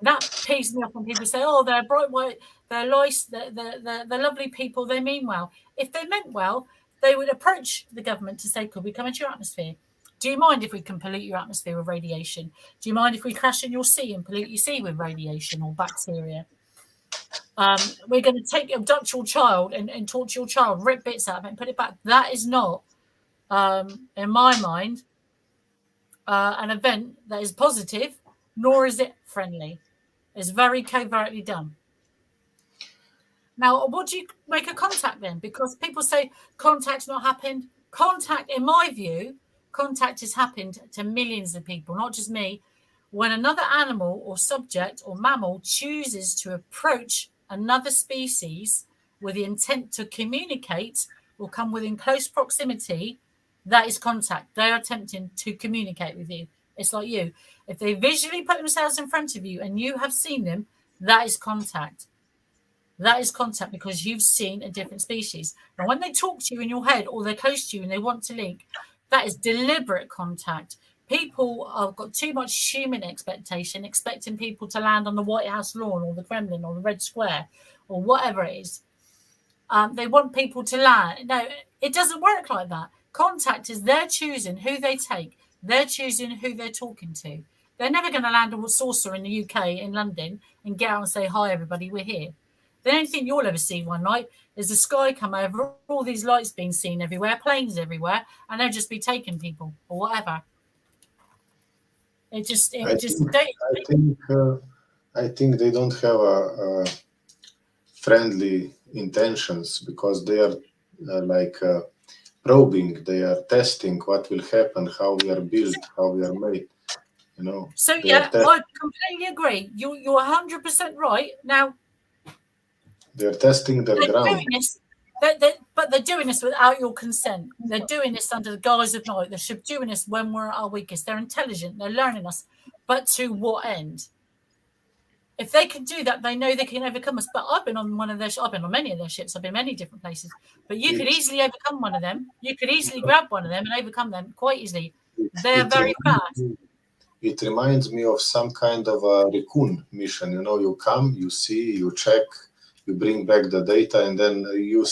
That pisses me off when people say, oh, they're bright white, they're nice, they're lovely people, they mean well. If they meant well, they would approach the government to say, could we come into your atmosphere? Do you mind if we can pollute your atmosphere with radiation? Do you mind if we crash in your sea and pollute your sea with radiation or bacteria? We're going to abduct your child and torture your child, rip bits out of it and put it back. That is not, in my mind, an event that is positive, nor is it friendly. It's very covertly done. Now, what do you make a contact then? Because people say contact's not happened. Contact, in my view, contact has happened to millions of people, not just me. When another animal or subject or mammal chooses to approach another species with the intent to communicate or come within close proximity, that is contact. They are attempting to communicate with you. It's like you. If they visually put themselves in front of you and you have seen them, that is contact. That is contact because you've seen a different species. And when they talk to you in your head or they're close to you and they want to link, that is deliberate contact. People have got too much human expectation, expecting people to land on the White House lawn or the Kremlin or the Red Square or whatever it is. They want people to land. No, it doesn't work like that. Contact is they're choosing who they take. They're choosing who they're talking to. They're never going to land on a saucer in the UK, in London, and get out and say, hi, everybody, we're here. the only thing you'll ever see one night is the sky come over, all these lights being seen everywhere, planes everywhere, and they'll just be taking people or whatever. I think they don't have a friendly intentions, because they are probing, they are testing what will happen, how we are built, how we are made. So yeah, I completely agree. You're 100% right. Now they're testing their ground. But they're doing this without your consent. They're doing this under the guise of night. They're doing this when we're at our weakest. They're intelligent. They're learning us. But to what end? If they can do that, they know they can overcome us. But I've been on I've been on many of their ships. I've been many different places. But you could easily overcome one of them. You could easily grab one of them and overcome them quite easily. They're very fast. It reminds me of some kind of a raccoon mission. You come, you see, you check, you bring back the data, and then you.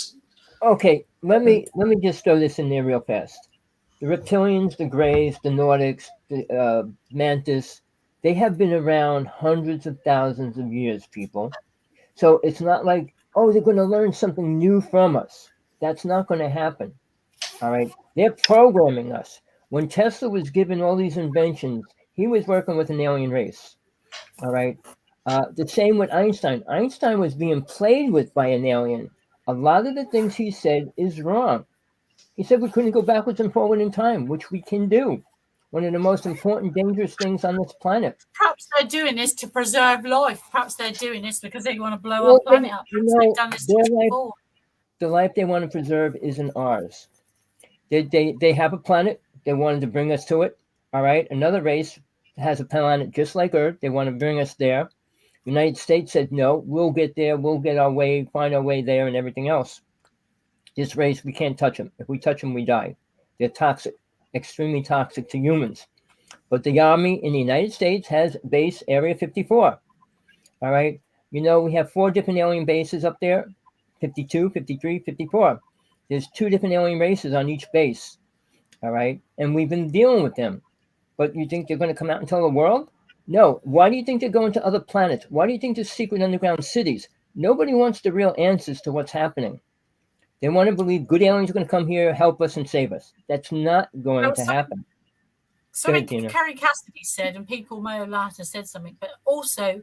Okay, let me just throw this in there real fast. The reptilians, the Greys, the Nordics, the Mantis, they have been around hundreds of thousands of years, people. So it's not like, oh, they're going to learn something new from us. That's not going to happen. All right, they're programming us. When Tesla was given all these inventions, he was working with an alien race. All right. The same with Einstein. Einstein was being played with by an alien. A lot of the things he said is wrong. He said we couldn't go backwards and forward in time, which we can do. One of the most important, dangerous things on this planet. Perhaps they're doing this to preserve life. Perhaps they're doing this because they want to blow our planet up. They've done this before. The life they want to preserve isn't ours. They have a planet. They wanted to bring us to it. All right. Another race has a planet just like Earth. They want to bring us there. The United States said, no, we'll get there. We'll get our way, find our way there and everything else. This race, we can't touch them. If we touch them, we die. They're toxic, extremely toxic to humans. But the Army in the United States has base Area 54. All right. We have 4 different alien bases up there, 52, 53, 54. There's 2 different alien races on each base. All right. And we've been dealing with them. But you think they're going to come out and tell the world? No. Why do you think they're going to other planets? Why do you think there's secret underground cities? Nobody wants the real answers to what's happening. They want to believe good aliens are going to come here, help us, and save us. That's not going to happen. Something Carrie Cassidy said, and people may have laughed and said something, but also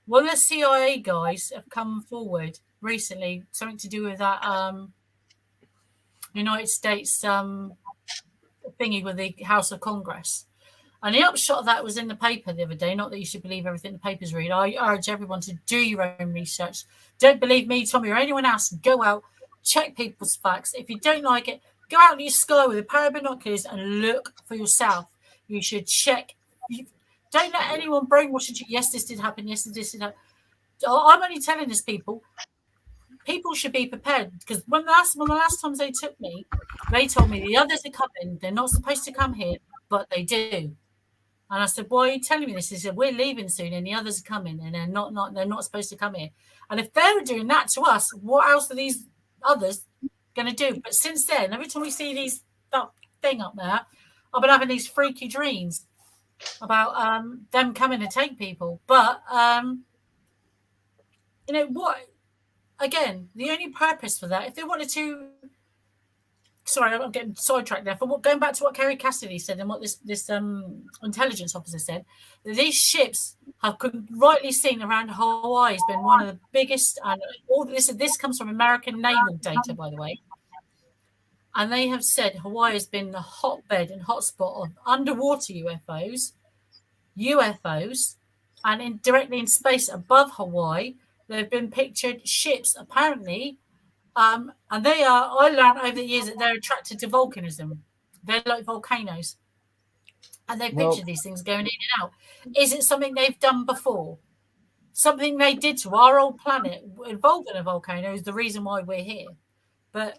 one of the CIA guys have come forward recently, something to do with that United States thingy with the House of Congress. And the upshot of that was in the paper the other day. Not that you should believe everything the papers read. I urge everyone to do your own research. Don't believe me, Tommy, or anyone else. Go out, check people's facts. If you don't like it, go out in the sky with a pair of binoculars and look for yourself. You should check. Don't let anyone brainwash you. Yes, this did happen. Yes, this did happen. I'm only telling this, people should be prepared, because one of the last times they took me, they told me the others are coming. They're not supposed to come here, but they do. And I said, why are you telling me this? He said, we're leaving soon and the others are coming and they're not supposed to come here. And if they're doing that to us, what else are these others going to do? But since then, every time we see that thing up there, I've been having these freaky dreams about them coming to take people. But, what? Again, the only purpose for that, if they wanted to... Sorry, I'm getting sidetracked there. Going back to what Kerry Cassidy said and what this intelligence officer said, that these ships have rightly seen around Hawaii has been one of the biggest, and all this comes from American naval data, by the way. And they have said Hawaii has been the hotbed and hotspot of underwater UFOs, and directly in space above Hawaii, there have been pictured ships apparently. And I learned over the years that they're attracted to volcanism. They're like volcanoes. And they picture these things going in and out. Is it something they've done before? Something they did to our old planet involving a volcano is the reason why we're here. But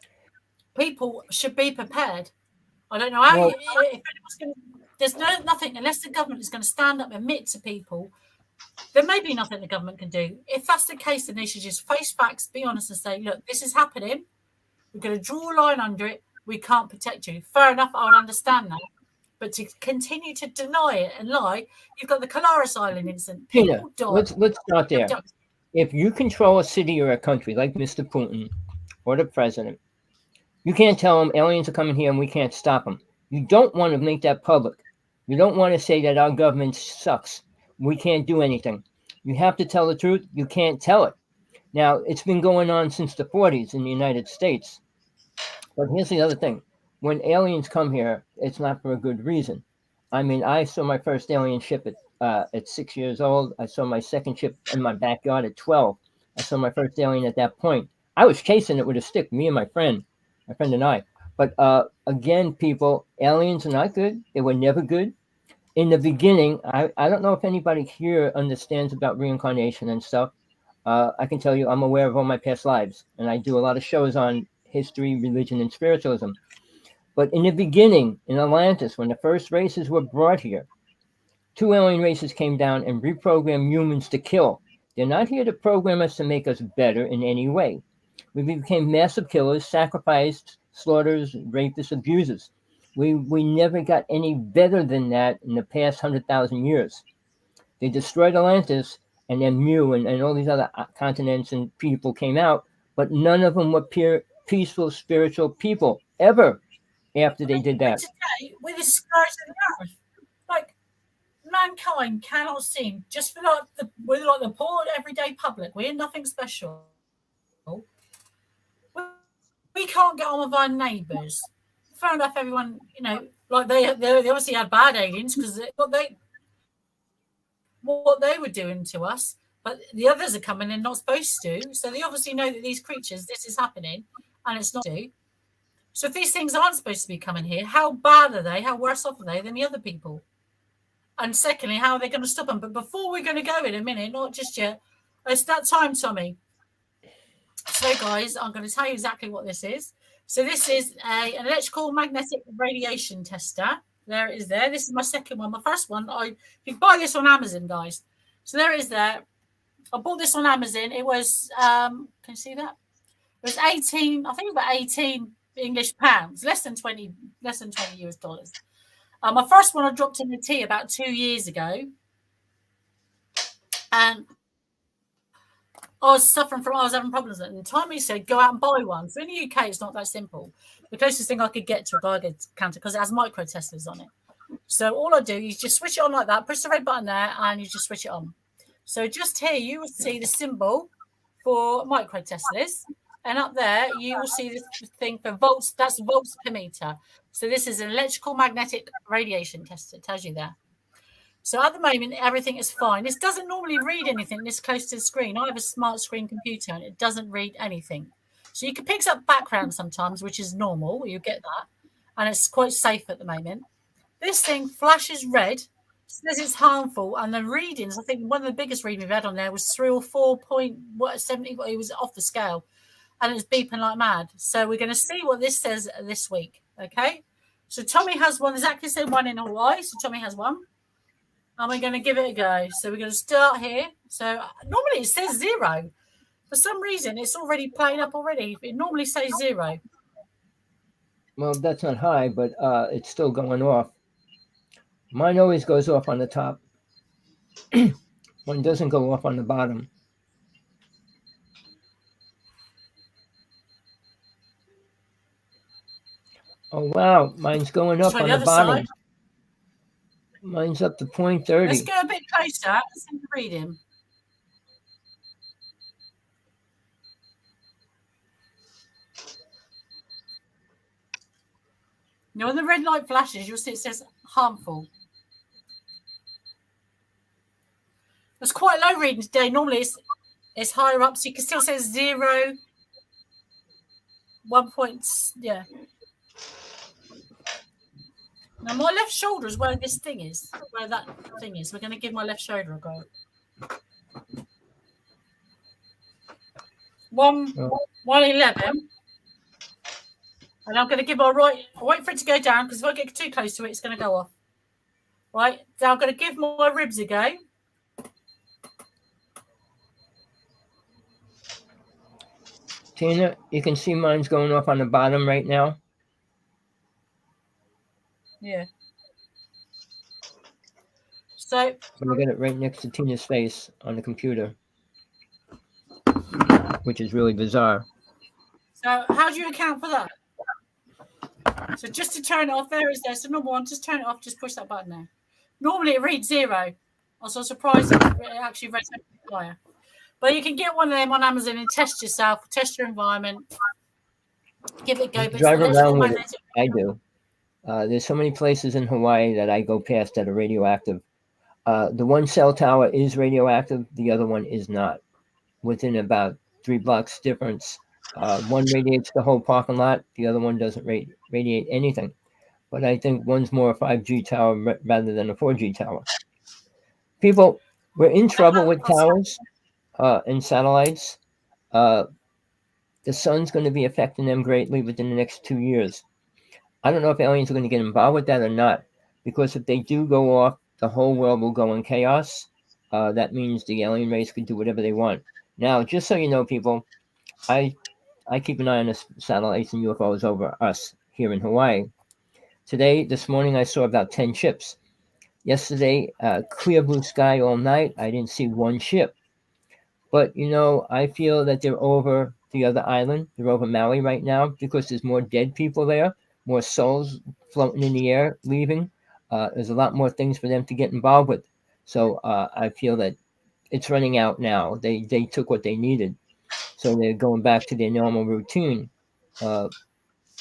people should be prepared. I don't know how there's nothing, unless the government is going to stand up and admit to people, there may be nothing the government can do. If that's the case, then they should just face facts, be honest and say, look, this is happening. We're going to draw a line under it. We can't protect you. Fair enough, I would understand that. But to continue to deny it and lie, you've got the Colaris Island incident. Tina, let's start there. if you control a city or a country like Mr. Putin or the president, you can't tell them aliens are coming here and we can't stop them. You don't want to make that public. You don't want to say that our government sucks. We can't do anything. You have to tell the truth. You can't tell it. Now, it's been going on since the 40s in the United States. But here's the other thing. When aliens come here, it's not for a good reason. I mean, I saw my first alien ship at 6 years old. I saw my second ship in my backyard at 12. I saw my first alien at that point. I was chasing it with a stick, me and my friend and I. But again, people, aliens are not good. They were never good. In the beginning, I don't know if anybody here understands about reincarnation and stuff. I can tell you I'm aware of all my past lives, and I do a lot of shows on history, religion, and spiritualism. But in the beginning, in Atlantis, when the first races were brought here, 2 alien races came down and reprogrammed humans to kill. They're not here to program us to make us better in any way. We became massive killers, sacrificed, slaughters, rapists, abusers. We never got any better than that in the past 100,000 years. They destroyed Atlantis, and then Mu and all these other continents and people came out, but none of them were peaceful, spiritual people ever after they did that. Today, we're the scourge of the earth. Like, mankind cannot seem, just for we're like the poor everyday public. We're nothing special. We can't get on with our neighbours. Fair enough, everyone, like they obviously had bad aliens because what they were doing to us, but the others are coming in not supposed to. So they obviously know that these creatures, this is happening, and it's not to. So if these things aren't supposed to be coming here, how bad are they? How worse off are they than the other people? And secondly, how are they going to stop them? But before we're going to go in a minute, not just yet, it's that time, Tommy. So, guys, I'm going to tell you exactly what this is. So this is an electrical magnetic radiation tester. There it is there. This is my second one. My first one, you can buy this on Amazon, guys. So there it is there. I bought this on Amazon. It was, can you see that? It was 18, I think about 18 English pounds, less than 20 US dollars. My first one I dropped in the tea about 2 years ago. And I was having problems at the time. He said, go out and buy one. So in the UK, it's not that simple. The closest thing I could get to a Geiger counter, because it has micro Teslas on it. So all I do is just switch it on like that, press the red button there, and you just switch it on. So just here, you will see the symbol for micro Teslas. And up there, you will see this thing for volts. That's volts per meter. So this is an electrical magnetic radiation tester. It tells you there. So at the moment, everything is fine. This doesn't normally read anything this close to the screen. I have a smart screen computer, and it doesn't read anything. So you can pick up background sometimes, which is normal. You get that. And it's quite safe at the moment. This thing flashes red, says it's harmful. And the readings, I think one of the biggest readings we've had on there was 3 or 4.70. It was off the scale. And it's beeping like mad. So we're going to see what this says this week. Okay. So Tommy has one, exactly the same one in Hawaii. So Tommy has one. And we're going to give it a go. So we're going to start here. So normally it says 0. For some reason, it's already playing up already. It normally says 0. Well, that's not high, but it's still going off. Mine always goes off on the top. One doesn't go off on the bottom. Oh, wow. Mine's going up on the bottom. Side. Mine's up to 0.30. Let's go a bit closer. Let's see the reading. Now, when the red light flashes, you'll see it says harmful. It's quite low reading today. Normally, it's higher up, so you can still say 0, 1 point, yeah. Now, my left shoulder is where this thing is, where that thing is. We're going to give my left shoulder a go. 111. And I'm going to give my right. I'll wait for it to go down, because if I get too close to it, it's going to go off. Right. Now I'm going to give my ribs a go. Tina, you can see mine's going off on the bottom right now. Yeah. So I got it right next to Tina's face on the computer. which is really bizarre. So how do you account for that? So just to turn it off, there's the normal one. Just turn it off. Just push that button there. Normally it reads 0. I was so surprised it actually read higher. But you can get one of them on Amazon and test yourself, test your environment, give it a go. But it's Drive around with it. electromagnetic. I do. There's so many places in Hawaii that I go past that are radioactive. The one cell tower is radioactive. The other one is not. Within about 3 blocks difference. One radiates the whole parking lot. The other one doesn't radiate anything. But I think one's more a 5G tower rather than a 4G tower. People, we're in trouble with towers and satellites. The sun's going to be affecting them greatly within the next 2 years. I don't know if aliens are going to get involved with that or not, because if they do go off, the whole world will go in chaos. That means the alien race can do whatever they want. Now, just so you know, people, I keep an eye on the satellites and UFOs over us here in Hawaii. This morning, I saw about 10 ships. Yesterday, clear blue sky all night. I didn't see one ship. But, I feel that they're over the other island. They're over Maui right now because there's more dead people there, more souls floating in the air, leaving. There's a lot more things for them to get involved with. So I feel that it's running out now. They took what they needed. So they're going back to their normal routine.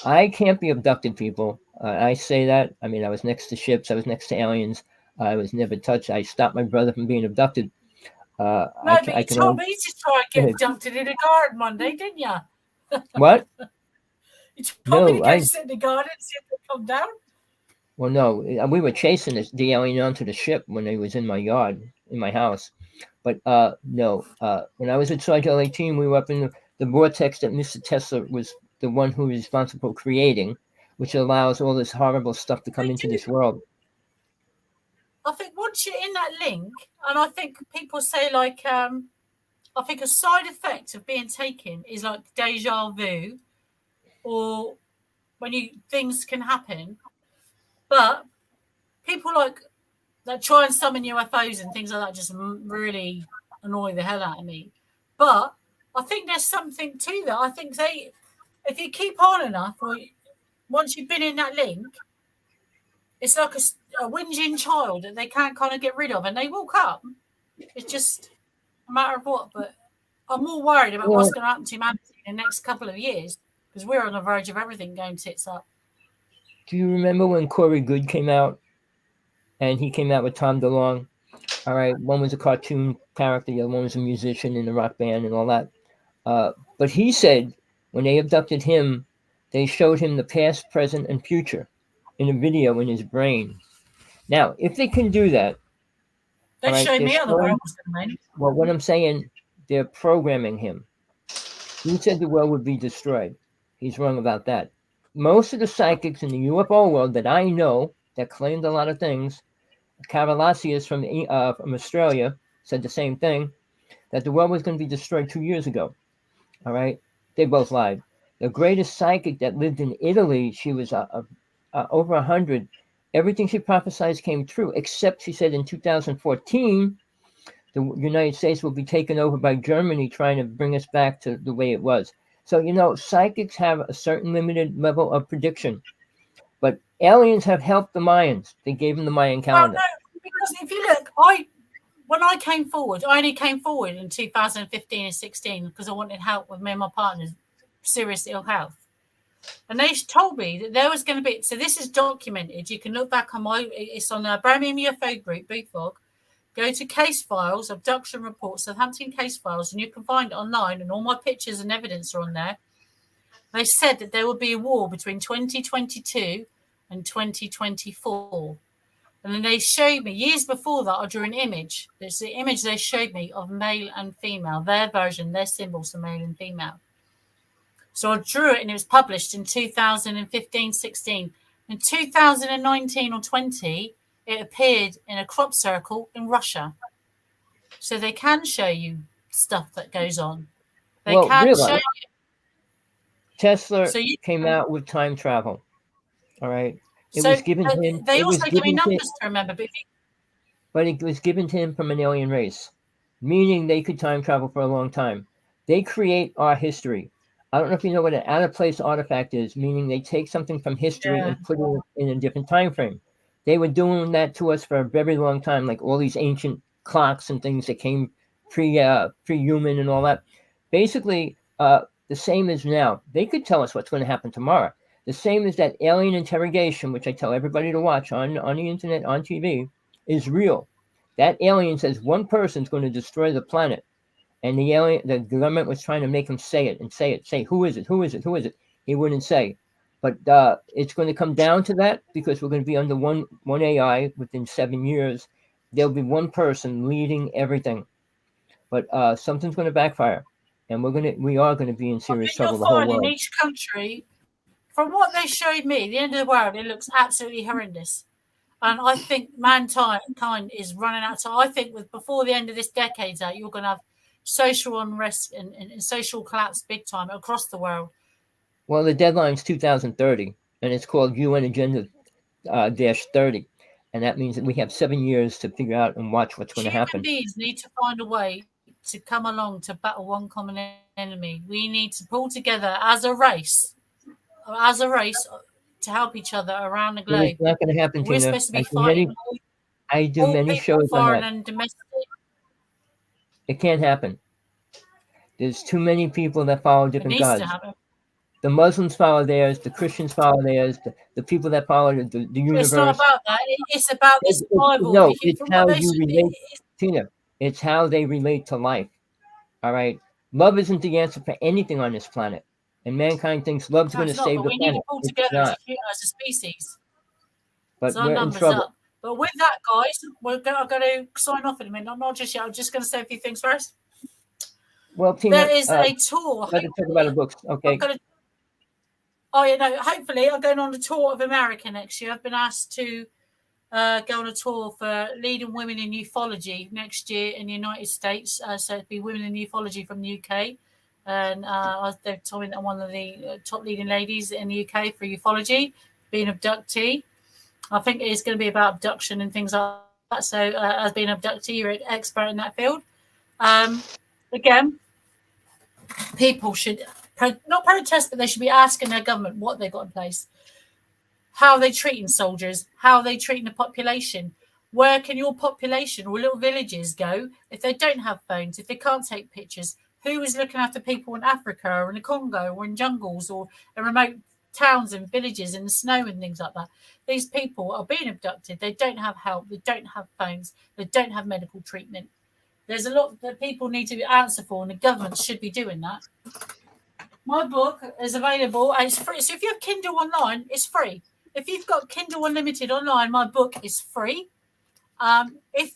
I can't be abducted, people. I say that. I mean, I was next to ships. I was next to aliens. I was never touched. I stopped my brother from being abducted. No, but you told me to try and get abducted in a garden Monday, didn't you? What? You told me to go sit in the garden and see if they come down. Well, no. We were chasing the alien onto the ship when he was in my yard, in my house. But no. When I was at Sergeant 18, we were up in the vortex that Mr. Tesla was the one who was responsible for creating, which allows all this horrible stuff to come into this world. I think once you're in that link, and I think people say like, I think a side effect of being taken is like deja vu, or when things can happen. But people like that try and summon UFOs and things like that just really annoy the hell out of me. But I think there's something to that. I think if you keep on enough, or once you've been in that link, it's like a whinging child that they can't kind of get rid of, and they will come. It's just a matter of what. But I'm more worried about what's going to happen to humanity in the next couple of years, because we're on the verge of everything going tits up. Do you remember when Corey Good came out? And he came out with Tom DeLonge. All right, one was a cartoon character, the other one was a musician in a rock band and all that. But he said when they abducted him, they showed him the past, present, and future in a video in his brain. Now, if they can do that, they showed me other worlds. Well, what I'm saying, they're programming him. He said the world would be destroyed. He's wrong about that. Most of the psychics in the UFO world that I know that claimed a lot of things, Cavalasius from Australia said the same thing, that the world was going to be destroyed 2 years ago. All right? They both lied. The greatest psychic that lived in Italy, she was over 100. Everything she prophesied came true, except she said in 2014, the United States will be taken over by Germany, trying to bring us back to the way it was. So, psychics have a certain limited level of prediction. But aliens have helped the Mayans. They gave them the Mayan calendar. Well, no, because if you look, when I came forward, I only came forward in 2015 and 16 because I wanted help with me and my partner's serious ill health. And they told me that there was going to be, so this is documented. You can look back on it's on the Birmingham UFO group, BFOG. Go to case files, abduction reports, Southampton case files, and you can find it online, and all my pictures and evidence are on there. They said that there would be a war between 2022 and 2024. And then they showed me, years before that, I drew an image. There's the image they showed me of male and female, their version, their symbols are male and female. So I drew it and it was published in 2015, 16. In 2019 or 20, it appeared in a crop circle in Russia. So they can show you stuff that goes on. They can show you. Tesla came out with time travel. All right. It was given to him. They also give me numbers to remember. But it was given to him from an alien race, meaning they could time travel for a long time. They create our history. I don't know if you know what an out-of-place artifact is, meaning they take something from history and put it in a different time frame. They were doing that to us for a very long time, like all these ancient clocks and things that came pre-human and all that. Basically, the same as now. They could tell us what's going to happen tomorrow. The same as that alien interrogation, which I tell everybody to watch on the internet, on TV, is real. That alien says one person's going to destroy the planet. And the government was trying to make him say it and say it. Say, who is it? Who is it? Who is it? He wouldn't say. But it's going to come down to that because we're going to be under one AI within 7 years. There'll be one person leading everything. But something's going to backfire. And we are going to be in serious trouble, the whole world. In each country, from what they showed me, the end of the world, it looks absolutely horrendous. And I think mankind is running out of time. I think before the end of this decade, you're going to have social unrest and social collapse big time across the world. Well, the deadline's 2030, and it's called UN Agenda -30. And that means that we have 7 years to figure out and watch what's going to happen. Human beings need to find a way to come along to battle one common enemy. We need to pull together as a race to help each other around the globe. It's not going to happen, We're Tina. supposed to be fighting. I do many shows on that. And domestic. It can't happen. There's too many people that follow different gods. The Muslims follow theirs. The Christians follow theirs. The people that follow the universe. It's not about that. It's about this Bible. No, it's how you relate, Tina. It's how they relate to life. All right? Love isn't the answer for anything on this planet. And mankind thinks love's going to save the planet. We need to pull together as a species. But we're in trouble. Up. But with that, guys, we're going to sign off in a minute. Not just yet. I'm just going to say a few things first. Well, Tina, there is a tour. Let's talk about the books. Okay. Hopefully I'm going on a tour of America next year. I've been asked to go on a tour for leading women in ufology next year in the United States. So it'd be women in ufology from the UK. And they've told me that I'm one of the top leading ladies in the UK for ufology, being abductee. I think it is going to be about abduction and things like that. So as being an abductee, you're an expert in that field. Again, people should not protest, but they should be asking their government what they've got in place, how are they treating soldiers, how are they treating the population, where can your population or little villages go if they don't have phones, if they can't take pictures, who is looking after people in Africa or in the Congo or in jungles or in remote towns and villages in the snow and things like that. These people are being abducted, they don't have help, they don't have phones, they don't have medical treatment. There's a lot that people need to answer for, and the government should be doing that. My book is available, and it's free. So if you have Kindle online, it's free. If you've got Kindle Unlimited online, my book is free. If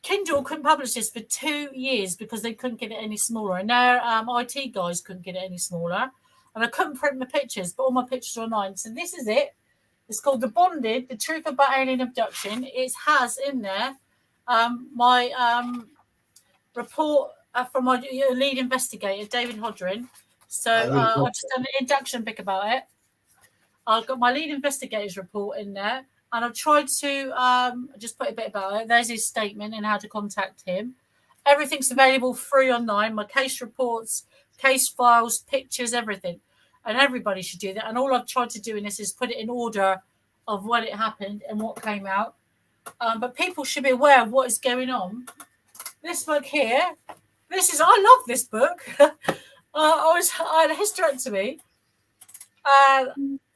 Kindle couldn't publish this for 2 years because they couldn't get it any smaller, and their IT guys couldn't get it any smaller, and I couldn't print my pictures, but all my pictures are online. So this is it. It's called The Bonded, The Truth About Alien Abduction. It has in there my report from my lead investigator, David Hodgren. So I've just done an induction book about it. I've got my lead investigator's report in there, and I've tried to just put a bit about it. There's his statement and how to contact him. Everything's available free online. My case reports, case files, pictures, everything. And everybody should do that. And all I've tried to do in this is put it in order of when it happened and what came out. But people should be aware of what is going on. This book here, I love this book. I had a hysterectomy. I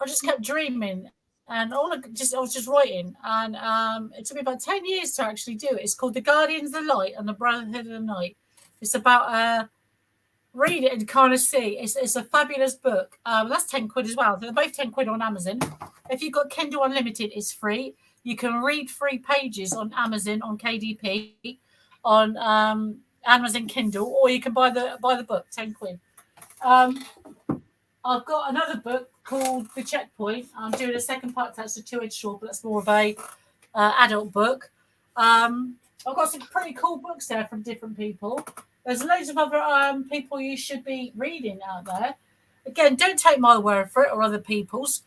just kept dreaming, and I was just writing, and it took me about 10 years to actually do it. It's called The Guardians of the Light and the Brotherhood of the Night. It's about read it and kind of see. It's a fabulous book. That's 10 quid as well. They're both 10 quid on Amazon. If you've got Kindle Unlimited, it's free. You can read 3 pages on Amazon, on KDP, on Amazon Kindle, or you can buy the book, 10 quid. I've got another book called The Checkpoint. I'm doing a second part. That's a 2-edged sword, but that's more of a adult book. I've got some pretty cool books there from different people. There's loads of other people you should be reading out there. Again, don't take my word for it or other people's.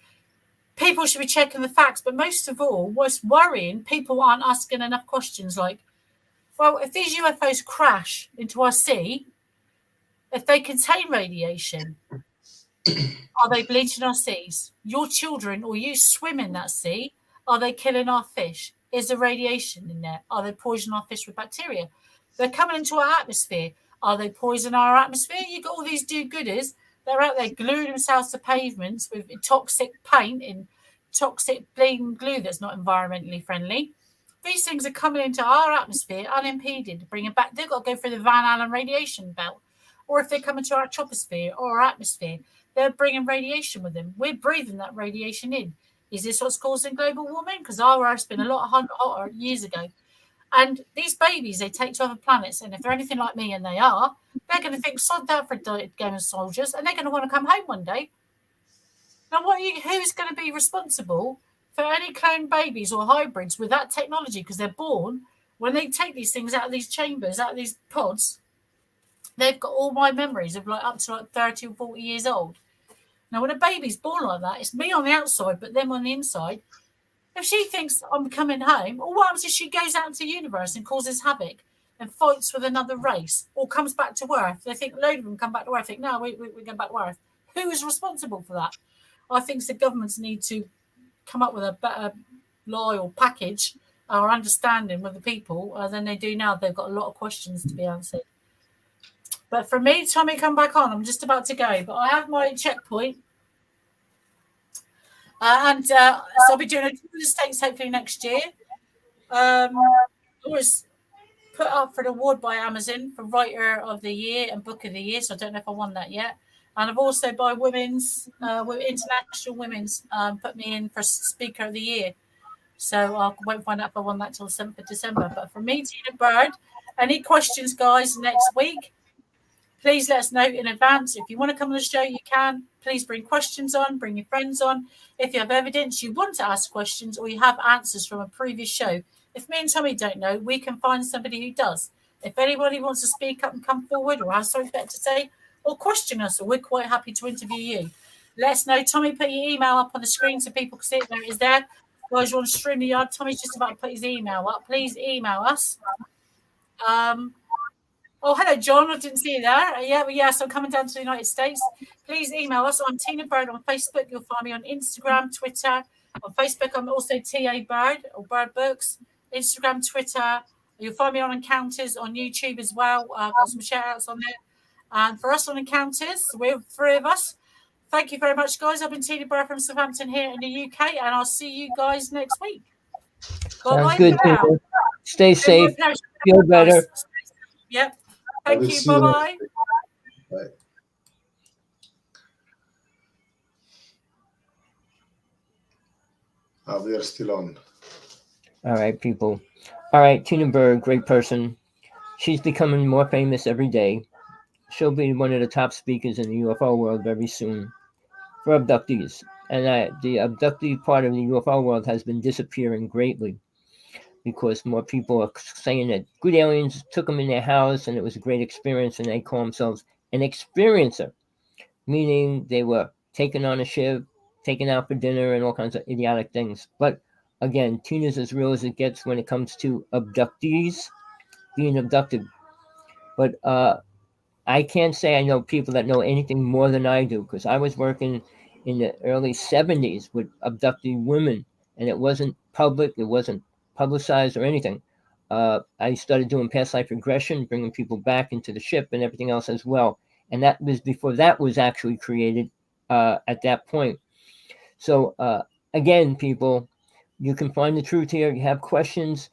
People should be checking the facts, but most of all, what's worrying, people aren't asking enough questions like, well, if these UFOs crash into our sea, If they contain radiation, are they bleaching our seas? Your children or you swim in that sea, are they killing our fish? Is there radiation in there? Are they poisoning our fish with bacteria? They're coming into our atmosphere. Are they poisoning our atmosphere? You've got all these do-gooders. They're out there gluing themselves to pavements with toxic paint and toxic bleeding glue that's not environmentally friendly. These things are coming into our atmosphere unimpeded, bringing back. They've got to go through the Van Allen radiation belt. Or if they come into our troposphere or our atmosphere, they're bringing radiation with them. We're breathing that radiation in. Is this what's causing global warming? Because our Earth's been a lot hotter years ago. And these babies they take to other planets, and if they're anything like me, and they are, they're going to think, sod that for game of soldiers, and they're going to want to come home one day. Now, who's going to be responsible for any clone babies or hybrids with that technology? Because they're born, when they take these things out of these chambers, out of these pods, they've got all my memories of like up to like 30 or 40 years old. Now, when a baby's born like that, it's me on the outside, but them on the inside. If she thinks I'm coming home, or what happens if she goes out into the universe and causes havoc and fights with another race, or comes back to Earth? They think a load of them come back to Earth. Think, no, we're going back to Earth. Who is responsible for that? I think the governments need to come up with a better law or package or understanding with the people than they do now. They've got a lot of questions to be answered. But for me, Tommy, come back on. I'm just about to go, but I have my checkpoint. So I'll be doing a tour of the States hopefully next year. I was put up for an award by Amazon for Writer of the Year and Book of the Year, so I don't know if I won that yet. And I've also by International Women's put me in for Speaker of the Year. So I won't find out if I won that till the 7th of December. But for me, Tina Bird, any questions, guys, next week? Please let us know in advance. If you want to come on the show, you can. Please bring questions on, bring your friends on. If you have evidence you want to ask questions or you have answers from a previous show, if me and Tommy don't know, we can find somebody who does. If anybody wants to speak up and come forward or has something better to say or question us, we're quite happy to interview you. Let us know. Tommy, put your email up on the screen so people can see it. There it is there. Guys, you're on StreamYard. Tommy's just about to put his email up. Please email us. Oh, hello, John. I didn't see you there. Yes, I'm coming down to the United States. Please email us. I'm Tina Bird on Facebook. You'll find me on Instagram, Twitter. On Facebook, I'm also TA Bird or Bird Books. Instagram, Twitter. You'll find me on Encounters on YouTube as well. I've got some shout-outs on there. And for us on Encounters, we're 3 of us. Thank you very much, guys. I've been Tina Bird from Southampton here in the UK, and I'll see you guys next week. Sounds good, Tina. Stay safe. Feel better. Yep. Thank you. Bye-bye. Bye. We are still on. All right, people. All right, Tina Bird, great person. She's becoming more famous every day. She'll be one of the top speakers in the UFO world very soon for abductees. And the abductee part of the UFO world has been disappearing greatly because more people are saying that good aliens took them in their house and it was a great experience, and they call themselves an experiencer, meaning they were taken on a ship, taken out for dinner, and all kinds of idiotic things. But again, Tina's as real as it gets when it comes to abductees being abducted. But I can't say I know people that know anything more than I do, because I was working in the early 70s with abducted women, and it wasn't public, it wasn't publicized or anything. I started doing past life regression, bringing people back into the ship and everything else as well. And that was before that was actually created at that point. So again, people, you can find the truth here. You have questions,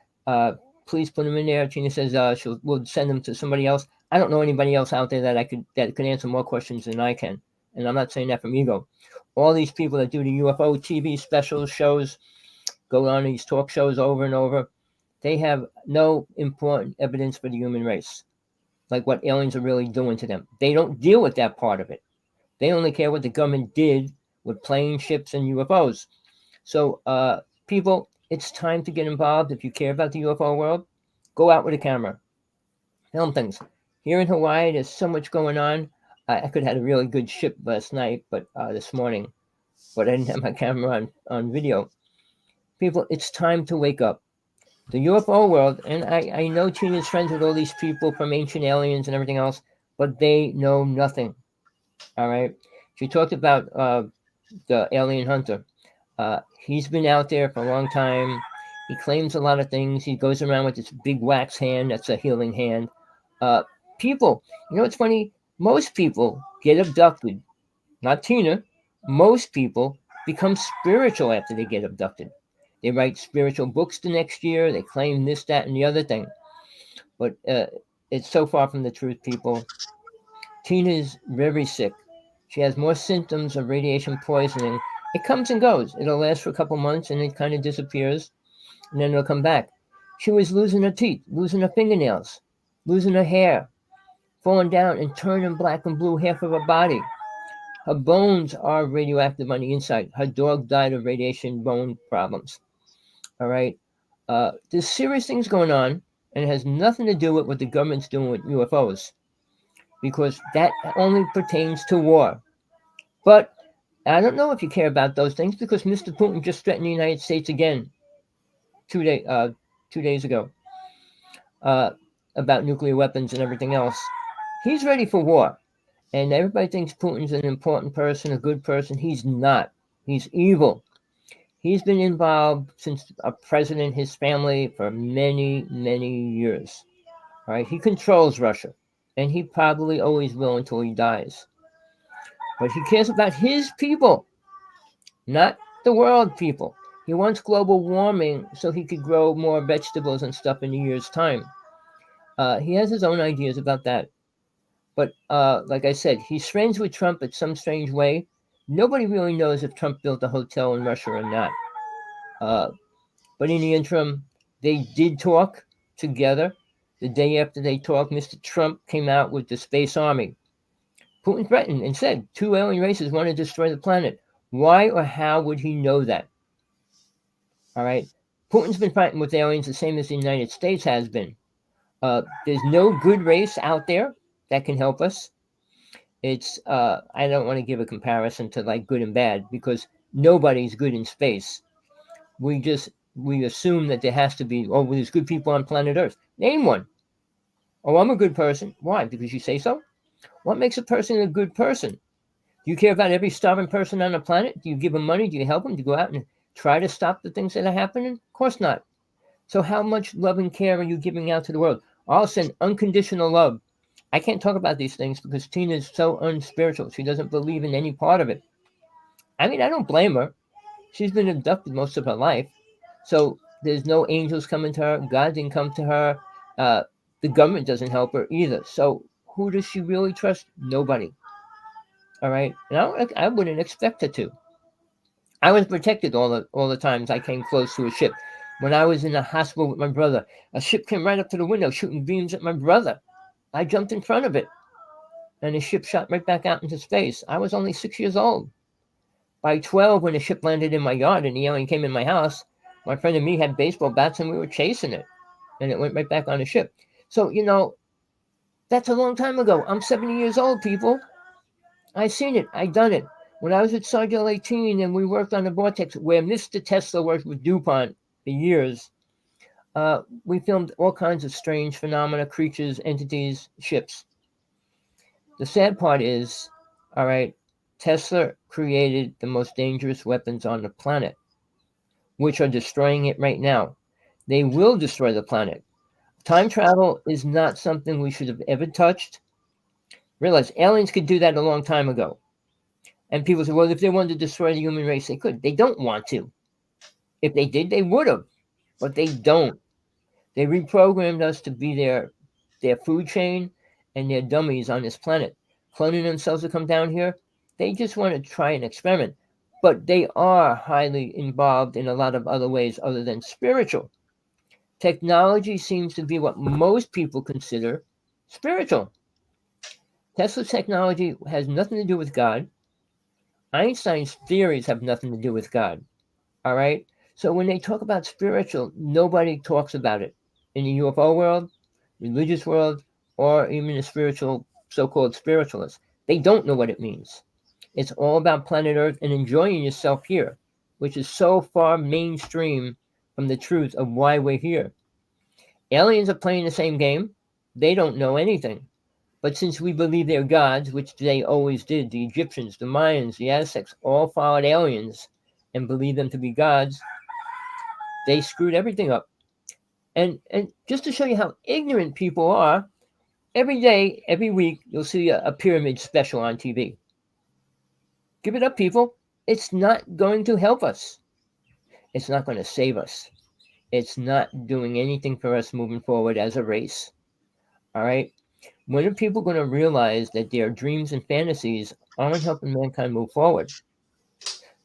please put them in there. Tina says we'll send them to somebody else. I don't know anybody else out there that could answer more questions than I can. And I'm not saying that from ego. All these people that do the UFO TV special shows, go on these talk shows over and over, they have no important evidence for the human race, like what aliens are really doing to them. They don't deal with that part of it. They only care what the government did with planes, ships, and UFOs. So, people, it's time to get involved. If you care about the UFO world, go out with a camera. Film things. Here in Hawaii, there's so much going on. I could have had a really good ship last night, but this morning, but I didn't have my camera on video. People, it's time to wake up. The UFO world, and I know Tina's friends with all these people from Ancient Aliens and everything else, but they know nothing. All right. She talked about the alien hunter. He's been out there for a long time. He claims a lot of things. He goes around with this big wax hand. That's a healing hand. People, it's funny. Most people get abducted. Not Tina. Most people become spiritual after they get abducted. They write spiritual books the next year. They claim this, that, and the other thing. But it's so far from the truth, people. Tina's very sick. She has more symptoms of radiation poisoning. It comes and goes. It'll last for a couple months and it kind of disappears and then it'll come back. She was losing her teeth, losing her fingernails, losing her hair, falling down and turning black and blue half of her body. Her bones are radioactive on the inside. Her dog died of radiation bone problems. All right. There's serious things going on, and it has nothing to do with what the government's doing with UFOs, because that only pertains to war. But I don't know if you care about those things, because Mr. Putin just threatened the United States again 2 days ago about nuclear weapons and everything else. He's ready for war. And everybody thinks Putin's an important person, a good person. He's not. He's evil. He's been involved since a president, his family, for many, many years. All right, he controls Russia, and he probably always will until he dies. But he cares about his people, not the world people. He wants global warming so he could grow more vegetables and stuff in a year's time. He has his own ideas about that. But like I said, he's friends with Trump in some strange way. Nobody really knows if Trump built a hotel in Russia or not. But in the interim, they did talk together. The day after they talked, Mr. Trump came out with the space army. Putin threatened and said 2 alien races want to destroy the planet. Why or how would he know that? All right. Putin's been fighting with aliens the same as the United States has been. There's no good race out there that can help us. It's I don't want to give a comparison to like good and bad, because nobody's good in space. We assume that there has to be, there's good people on planet Earth. Name one. Oh, I'm a good person. Why? Because you say so? What makes a person a good person? Do you care about every starving person on the planet? Do you give them money? Do you help them? Do you go out and try to stop the things that are happening? Of course not. So how much love and care are you giving out to the world? I'll send unconditional love. I can't talk about these things because Tina is so unspiritual. She doesn't believe in any part of it. I mean, I don't blame her. She's been abducted most of her life. So there's no angels coming to her. God didn't come to her. The government doesn't help her either. So who does she really trust? Nobody. All right. And I wouldn't expect her to. I was protected all the times I came close to a ship. When I was in the hospital with my brother, a ship came right up to the window shooting beams at my brother. I jumped in front of it, and the ship shot right back out into space. I was only 6 years old. By 12, when the ship landed in my yard and the alien came in my house, my friend and me had baseball bats and we were chasing it, and it went right back on the ship. So, that's a long time ago. I'm 70 years old, people. I seen it. I done it. When I was at Sergeant 18 and we worked on the vortex, where Mr. Tesla worked with DuPont for years, we filmed all kinds of strange phenomena, creatures, entities, ships. The sad part is, all right, Tesla created the most dangerous weapons on the planet, which are destroying it right now. They will destroy the planet. Time travel is not something we should have ever touched. Realize aliens could do that a long time ago. And people say, well, if they wanted to destroy the human race, they could. They don't want to. If they did, they would have. But they don't. They reprogrammed us to be their food chain and their dummies on this planet. Cloning themselves to come down here, they just want to try an experiment. But they are highly involved in a lot of other ways other than spiritual. Technology seems to be what most people consider spiritual. Tesla's technology has nothing to do with God. Einstein's theories have nothing to do with God. All right? So when they talk about spiritual, nobody talks about it. In the UFO world, religious world, or even the spiritual, so-called spiritualists, they don't know what it means. It's all about planet Earth and enjoying yourself here, which is so far mainstream from the truth of why we're here. Aliens are playing the same game. They don't know anything. But since we believe they're gods, which they always did, the Egyptians, the Mayans, the Aztecs, all followed aliens and believed them to be gods, they screwed everything up. And just to show you how ignorant people are, every day, every week, you'll see a pyramid special on TV. Give it up, people. It's not going to help us. It's not going to save us. It's not doing anything for us moving forward as a race. All right? When are people going to realize that their dreams and fantasies aren't helping mankind move forward?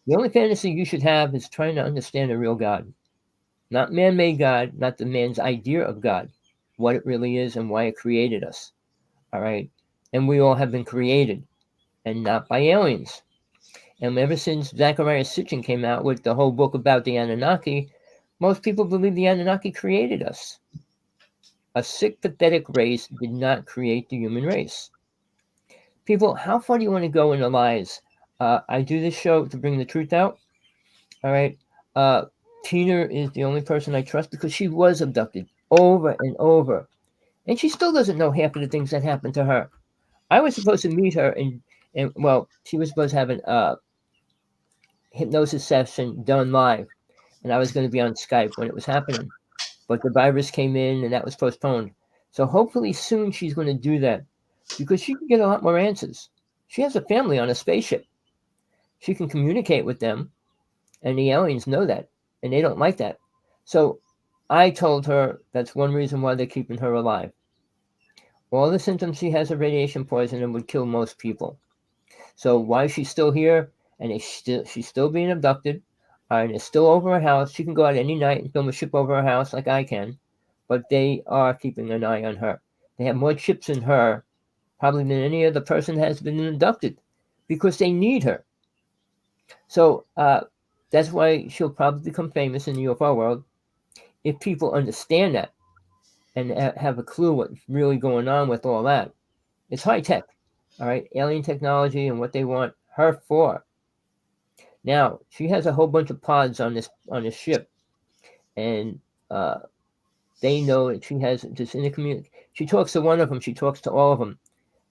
The only fantasy you should have is trying to understand a real God. Not man-made God, not the man's idea of God, what it really is and why it created us. All right? And we all have been created, and not by aliens. And ever since Zecharia Sitchin came out with the whole book about the Anunnaki, most people believe the Anunnaki created us. A sick, pathetic race did not create the human race. People, how far do you want to go in the lies? I do this show to bring the truth out. All right. Tina is the only person I trust because she was abducted over and over. And she still doesn't know half of the things that happened to her. I was supposed to meet her and well, she was supposed to have an hypnosis session done live. And I was going to be on Skype when it was happening. But the virus came in and that was postponed. So hopefully soon she's going to do that because she can get a lot more answers. She has a family on a spaceship. She can communicate with them, and the aliens know that, and they don't like that. So I told her that's one reason why they're keeping her alive. All the symptoms she has of radiation poisoning would kill most people. So why is she still here? And she's still being abducted. And it's still over her house. She can go out any night and film a ship over her house like I can. But they are keeping an eye on her. They have more chips in her probably than any other person has been abducted because they need her. So that's why she'll probably become famous in the UFO world if people understand that and have a clue what's really going on with all that. It's high tech, all right? Alien technology and what they want her for. Now, she has a whole bunch of pods on this ship, and they know that she has this in the community. She talks to one of them. She talks to all of them.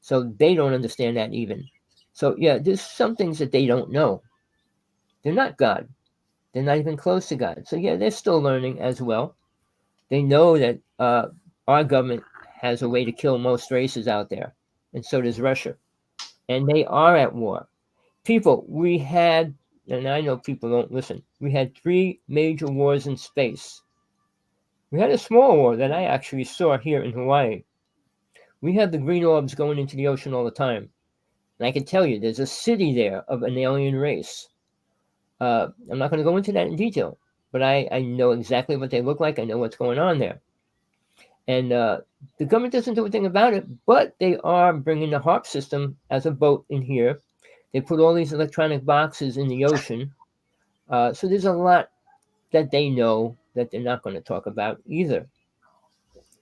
So they don't understand that even. So, yeah, there's some things that they don't know. They're not God. They're not even close to God. So, yeah, they're still learning as well. They know that our government has a way to kill most races out there, and so does Russia. And they are at war. People, we had, and I know people don't listen, we had 3 major wars in space. We had a small war that I actually saw here in Hawaii. We had the green orbs going into the ocean all the time. And I can tell you, there's a city there of an alien race. I'm not going to go into that in detail, but I know exactly what they look like. I know what's going on there. And the government doesn't do a thing about it, but they are bringing the HARP system as a boat in here. They put all these electronic boxes in the ocean. So there's a lot that they know that they're not going to talk about either.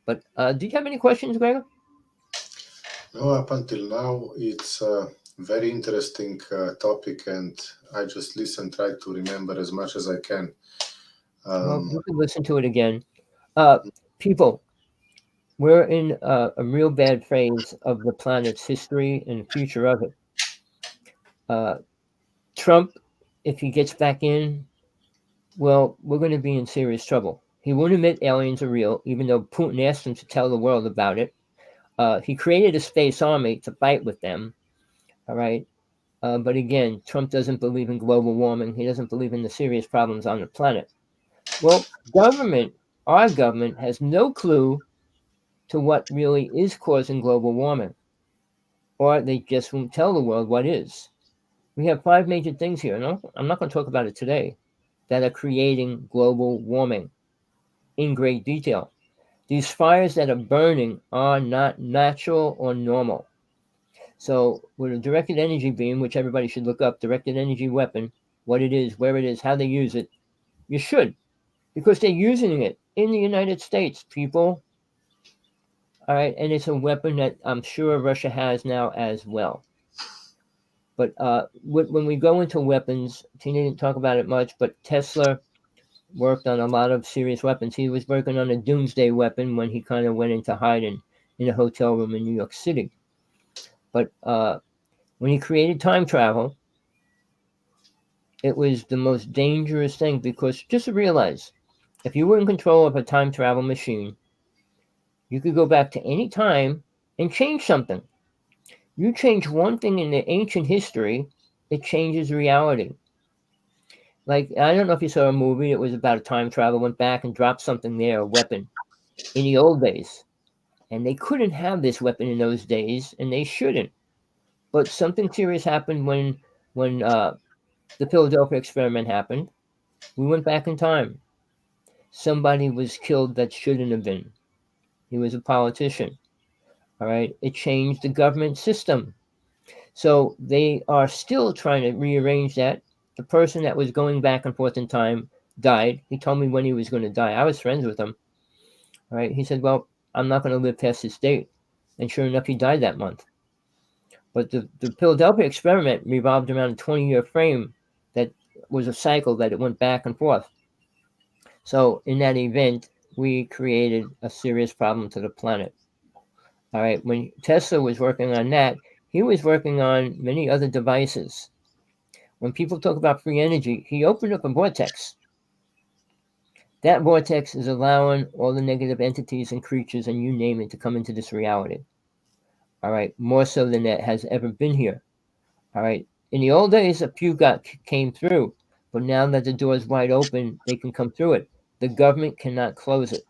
But do you have any questions, Gregor? No, up until now, it's a very interesting topic, and I just try to remember as much as I can. Well, you can listen to it again. People, we're in a real bad phase of the planet's history and future of it. Trump, if he gets back in, well, we're going to be in serious trouble. He won't admit aliens are real, even though Putin asked him to tell the world about it. He created a space army to fight with them, all right? But again, Trump doesn't believe in global warming. He doesn't believe in the serious problems on the planet. Well, our government has no clue to what really is causing global warming, or they just won't tell the world what is. We have 5 major things here, and I'm not going to talk about it today, that are creating global warming in great detail. These fires that are burning are not natural or normal. So with a directed energy beam, which everybody should look up, directed energy weapon, what it is, where it is, how they use it, you should, because they're using it in the United States, people. All right, and it's a weapon that I'm sure Russia has now as well. But when we go into weapons, Tina didn't talk about it much, but Tesla worked on a lot of serious weapons. He was working on a doomsday weapon when he kind of went into hiding in a hotel room in New York City. But when he created time travel, it was the most dangerous thing, because just realize, if you were in control of a time travel machine, you could go back to any time and change something. You change one thing in the ancient history, it changes reality. Like, I don't know if you saw a movie, it was about a time travel, went back and dropped something there, a weapon, in the old days. And they couldn't have this weapon in those days, and they shouldn't. But something serious happened when the Philadelphia experiment happened. We went back in time. Somebody was killed that shouldn't have been. He was a politician. All right. It changed the government system. So they are still trying to rearrange that. The person that was going back and forth in time died. He told me when he was going to die. I was friends with him. All right. He said, well, I'm not going to live past this date. And sure enough, he died that month. But the Philadelphia experiment revolved around a 20-year frame that was a cycle that it went back and forth. So in that event, we created a serious problem to the planet. All right. When Tesla was working on that, he was working on many other devices. When people talk about free energy, he opened up a vortex. That vortex is allowing all the negative entities and creatures and you name it to come into this reality. All right. More so than that has ever been here. All right. In the old days, a few came through, but now that the door is wide open, they can come through it. The government cannot close it.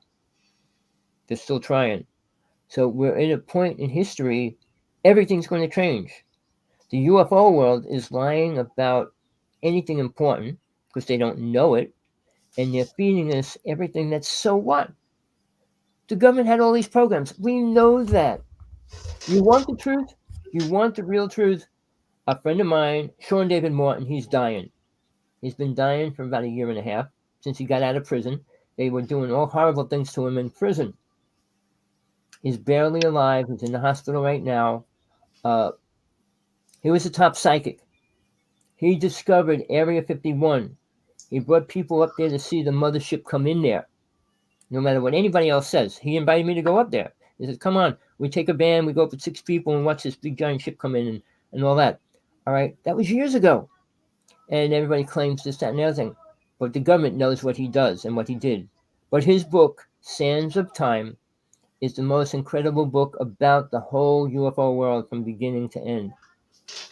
They're still trying. So we're in a point in history, everything's going to change. The UFO world is lying about anything important because they don't know it, and they're feeding us everything that's so what? The government had all these programs. We know that. You want the truth? You want the real truth? A friend of mine, Sean David Morton, he's dying. He's been dying for about a year and a half since he got out of prison. They were doing all horrible things to him in prison. He's barely alive. He's in the hospital right now. He was a top psychic. He discovered Area 51. He brought people up there to see the mothership come in there, no matter what anybody else says. He invited me to go up there. He said, come on, we take a van, we go up with 6 people and watch this big giant ship come in and all that. All right, that was years ago. And everybody claims this, that, and the other thing. But the government knows what he does and what he did. But his book, Sands of Time, is the most incredible book about the whole UFO world from beginning to end.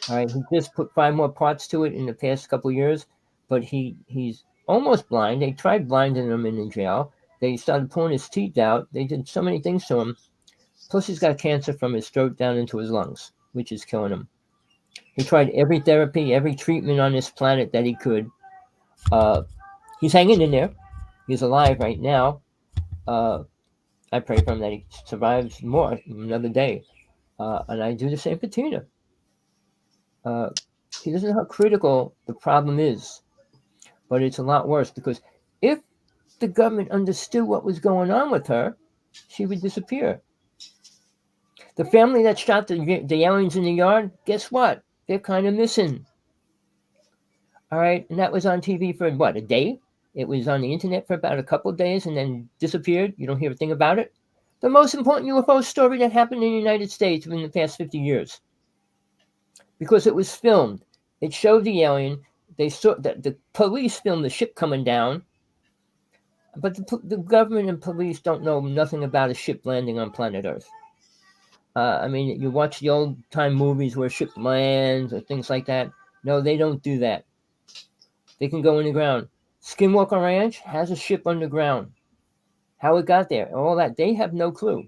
All right, he just put 5 more parts to it in the past couple of years, but he's almost blind. They tried blinding him in the jail. They started pulling his teeth out. They did so many things to him. Plus, he's got cancer from his throat down into his lungs, which is killing him. He tried every therapy, every treatment on this planet that he could. He's hanging in there. He's alive right now. I pray for him that he survives more another day. And I do the same for Tina. He doesn't know how critical the problem is, but it's a lot worse because if the government understood what was going on with her, she would disappear. The family that shot the aliens in the yard, guess what? They're kind of missing. All right, and that was on TV for what, a day? It was on the internet for about a couple of days and then disappeared. You don't hear a thing about it. The most important UFO story that happened in the United States in the past 50 years. Because it was filmed. It showed the alien. They saw that the police filmed the ship coming down. But the government and police don't know nothing about a ship landing on planet Earth. I mean, you watch the old time movies where a ship lands or things like that. No, they don't do that. They can go in the ground. Skinwalker Ranch has a ship underground. How it got there, all that, they have no clue.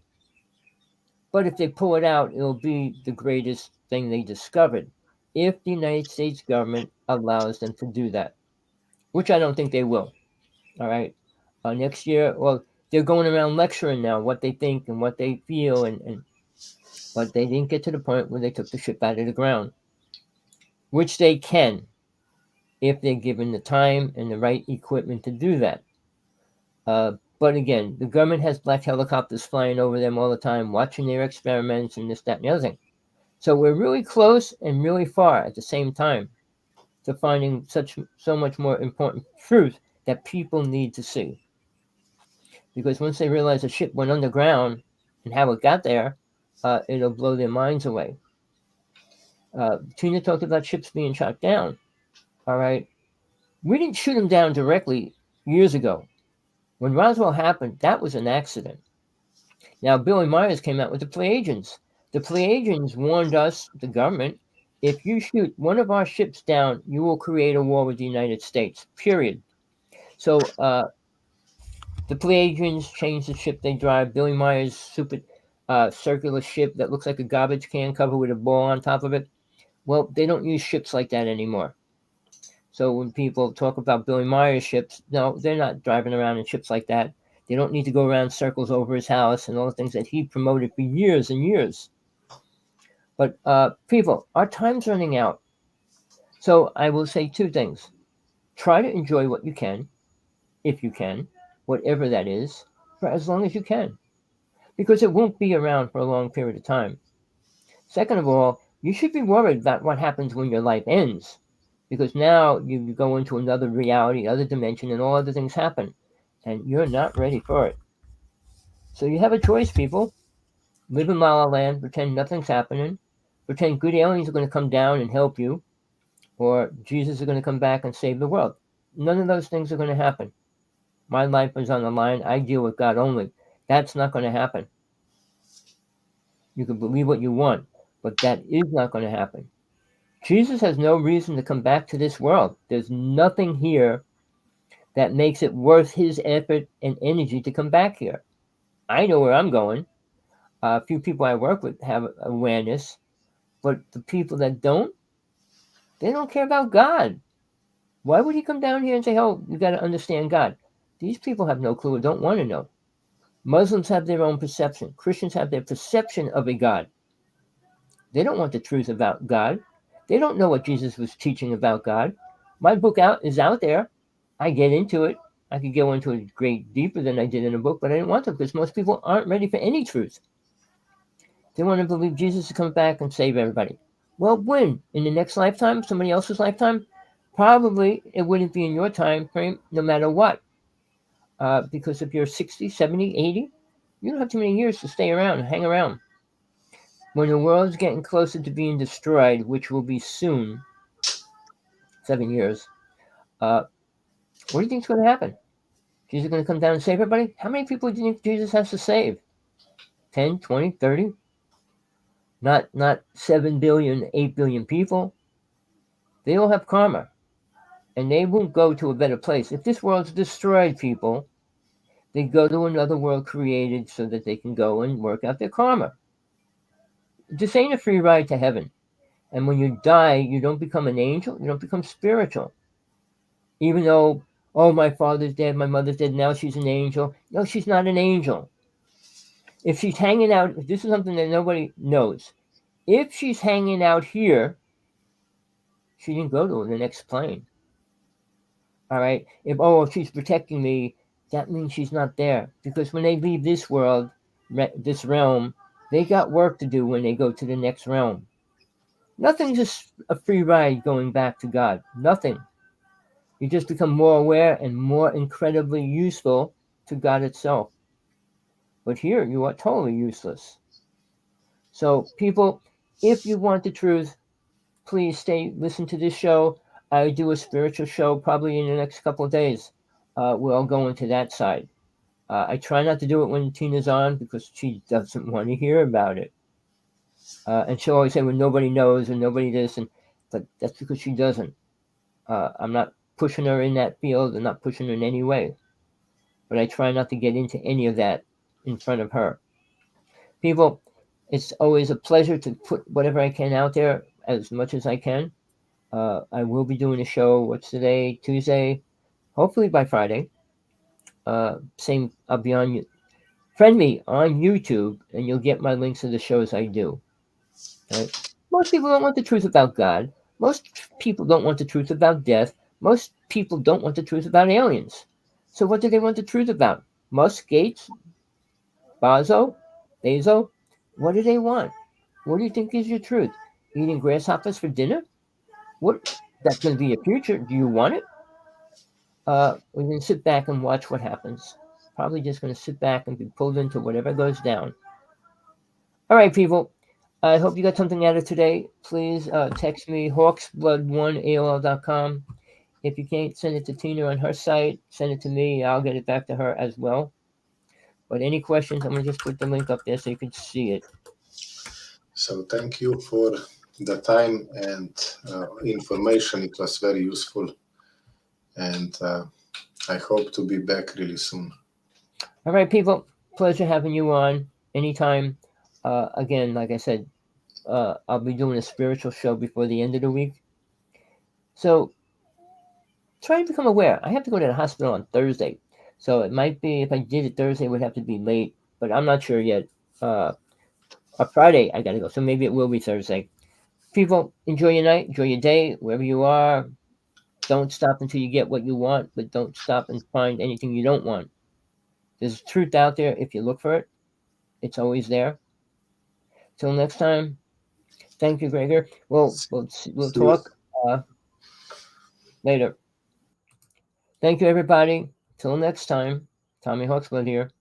But if they pull it out, it'll be the greatest thing they discovered. If the United States government allows them to do that, which I don't think they will. All right. Next year, well, they're going around lecturing now what they think and what they feel, but they didn't get to the point where they took the ship out of the ground, which they can if they're given the time and the right equipment to do that. But again, the government has black helicopters flying over them all the time, watching their experiments and this, that, and the other thing. So we're really close and really far at the same time to finding so much more important truth that people need to see. Because once they realize a ship went underground and how it got there, it'll blow their minds away. Tina talked about ships being shot down. All right. We didn't shoot them down directly years ago. When Roswell happened, that was an accident. Now, Billy Myers came out with the Pleiadians. The Pleiadians warned us, the government, if you shoot one of our ships down, you will create a war with the United States, period. So the Pleiadians changed the ship they drive. Billy Myers' stupid circular ship that looks like a garbage can covered with a ball on top of it. Well, they don't use ships like that anymore. So when people talk about Billy Myers' ships, no, they're not driving around in ships like that. They don't need to go around circles over his house and all the things that he promoted for years and years. But people, our time's running out. So I will say two things. Try to enjoy what you can, if you can, whatever that is, for as long as you can. Because it won't be around for a long period of time. Second of all, you should be worried about what happens when your life ends. Because now you go into another reality, other dimension, and all other things happen. And you're not ready for it. So you have a choice, people. Live in La La Land, pretend nothing's happening, pretend good aliens are going to come down and help you, or Jesus is going to come back and save the world. None of those things are going to happen. My life is on the line. I deal with God only. That's not going to happen. You can believe what you want, but that is not going to happen. Jesus has no reason to come back to this world. There's nothing here that makes it worth his effort and energy to come back here. I know where I'm going. A few people I work with have awareness, but the people that don't, they don't care about God. Why would he come down here and say, oh, you got to understand God? These people have no clue or don't want to know. Muslims have their own perception. Christians have their perception of a God. They don't want the truth about God. They don't know what Jesus was teaching about God. My book is out there. I get into it. I could go into it great deeper than I did in a book, but I didn't want to because most people aren't ready for any truth. They want to believe Jesus will come back and save everybody. Well, when? In the next lifetime? Somebody else's lifetime? Probably it wouldn't be in your time frame no matter what. Because if you're 60, 70, 80, you don't have too many years to stay around and hang around. When the world's getting closer to being destroyed, which will be soon, 7 years, what do you think is going to happen? Jesus is going to come down and save everybody? How many people do you think Jesus has to save? 10, 20, 30? Not 7 billion, 8 billion people. They all have karma. And they won't go to a better place. If this world's destroyed, people, they go to another world created so that they can go and work out their karma. This ain't a free ride to heaven. And when you die, you don't become an angel. You don't become spiritual. Even though, oh, my father's dead, my mother's dead, now she's an angel. No, she's not an angel. If she's hanging out, this is something that nobody knows. If she's hanging out here, she didn't go to the next plane. All right? If she's protecting me, that means she's not there. Because when they leave this world, this realm, they got work to do when they go to the next realm. Nothing's just a free ride going back to God. Nothing. You just become more aware and more incredibly useful to God itself. But here, you are totally useless. So, people, if you want the truth, please listen to this show. I do a spiritual show probably in the next couple of days. We'll go into that side. I try not to do it when Tina's on because she doesn't want to hear about it. And she'll always say, well, nobody knows and nobody this. But that's because she doesn't. I'm not pushing her in that field. I'm not pushing her in any way. But I try not to get into any of that in front of her. People, it's always a pleasure to put whatever I can out there as much as I can. I will be doing a show. What's today? Tuesday. Hopefully by Friday. Same. I'll be on. Friend me on YouTube, and you'll get my links to the shows I do. Right? Most people don't want the truth about God. Most people don't want the truth about death. Most people don't want the truth about aliens. So what do they want the truth about? Musk, Gates, Bezos? What do they want? What do you think is your truth? Eating grasshoppers for dinner? What? That's going to be your future. Do you want it? We're going to sit back and watch what happens. Probably just going to sit back and be pulled into whatever goes down. All right, people. I hope you got something out of today. Please text me hawksblood1@aol.com. If you can't send it to Tina on her site, send it to me. I'll get it back to her as well. But any questions, I'm going to just put the link up there so you can see it. So thank you for the time and information. It was very useful. And I hope to be back really soon. All right, people. Pleasure having you on anytime. Again, like I said, I'll be doing a spiritual show before the end of the week. So try to become aware. I have to go to the hospital on Thursday. So it might be, if I did it Thursday, it would have to be late. But I'm not sure yet. On Friday, I got to go. So maybe it will be Thursday. People, enjoy your night. Enjoy your day, wherever you are. Don't stop until you get what you want. But don't stop and find anything you don't want. There's truth out there if you look for it. It's always there. Till next time. Thank you, Gregor. We'll talk later. Thank you, everybody. Till next time. Tommy Hawksblood here.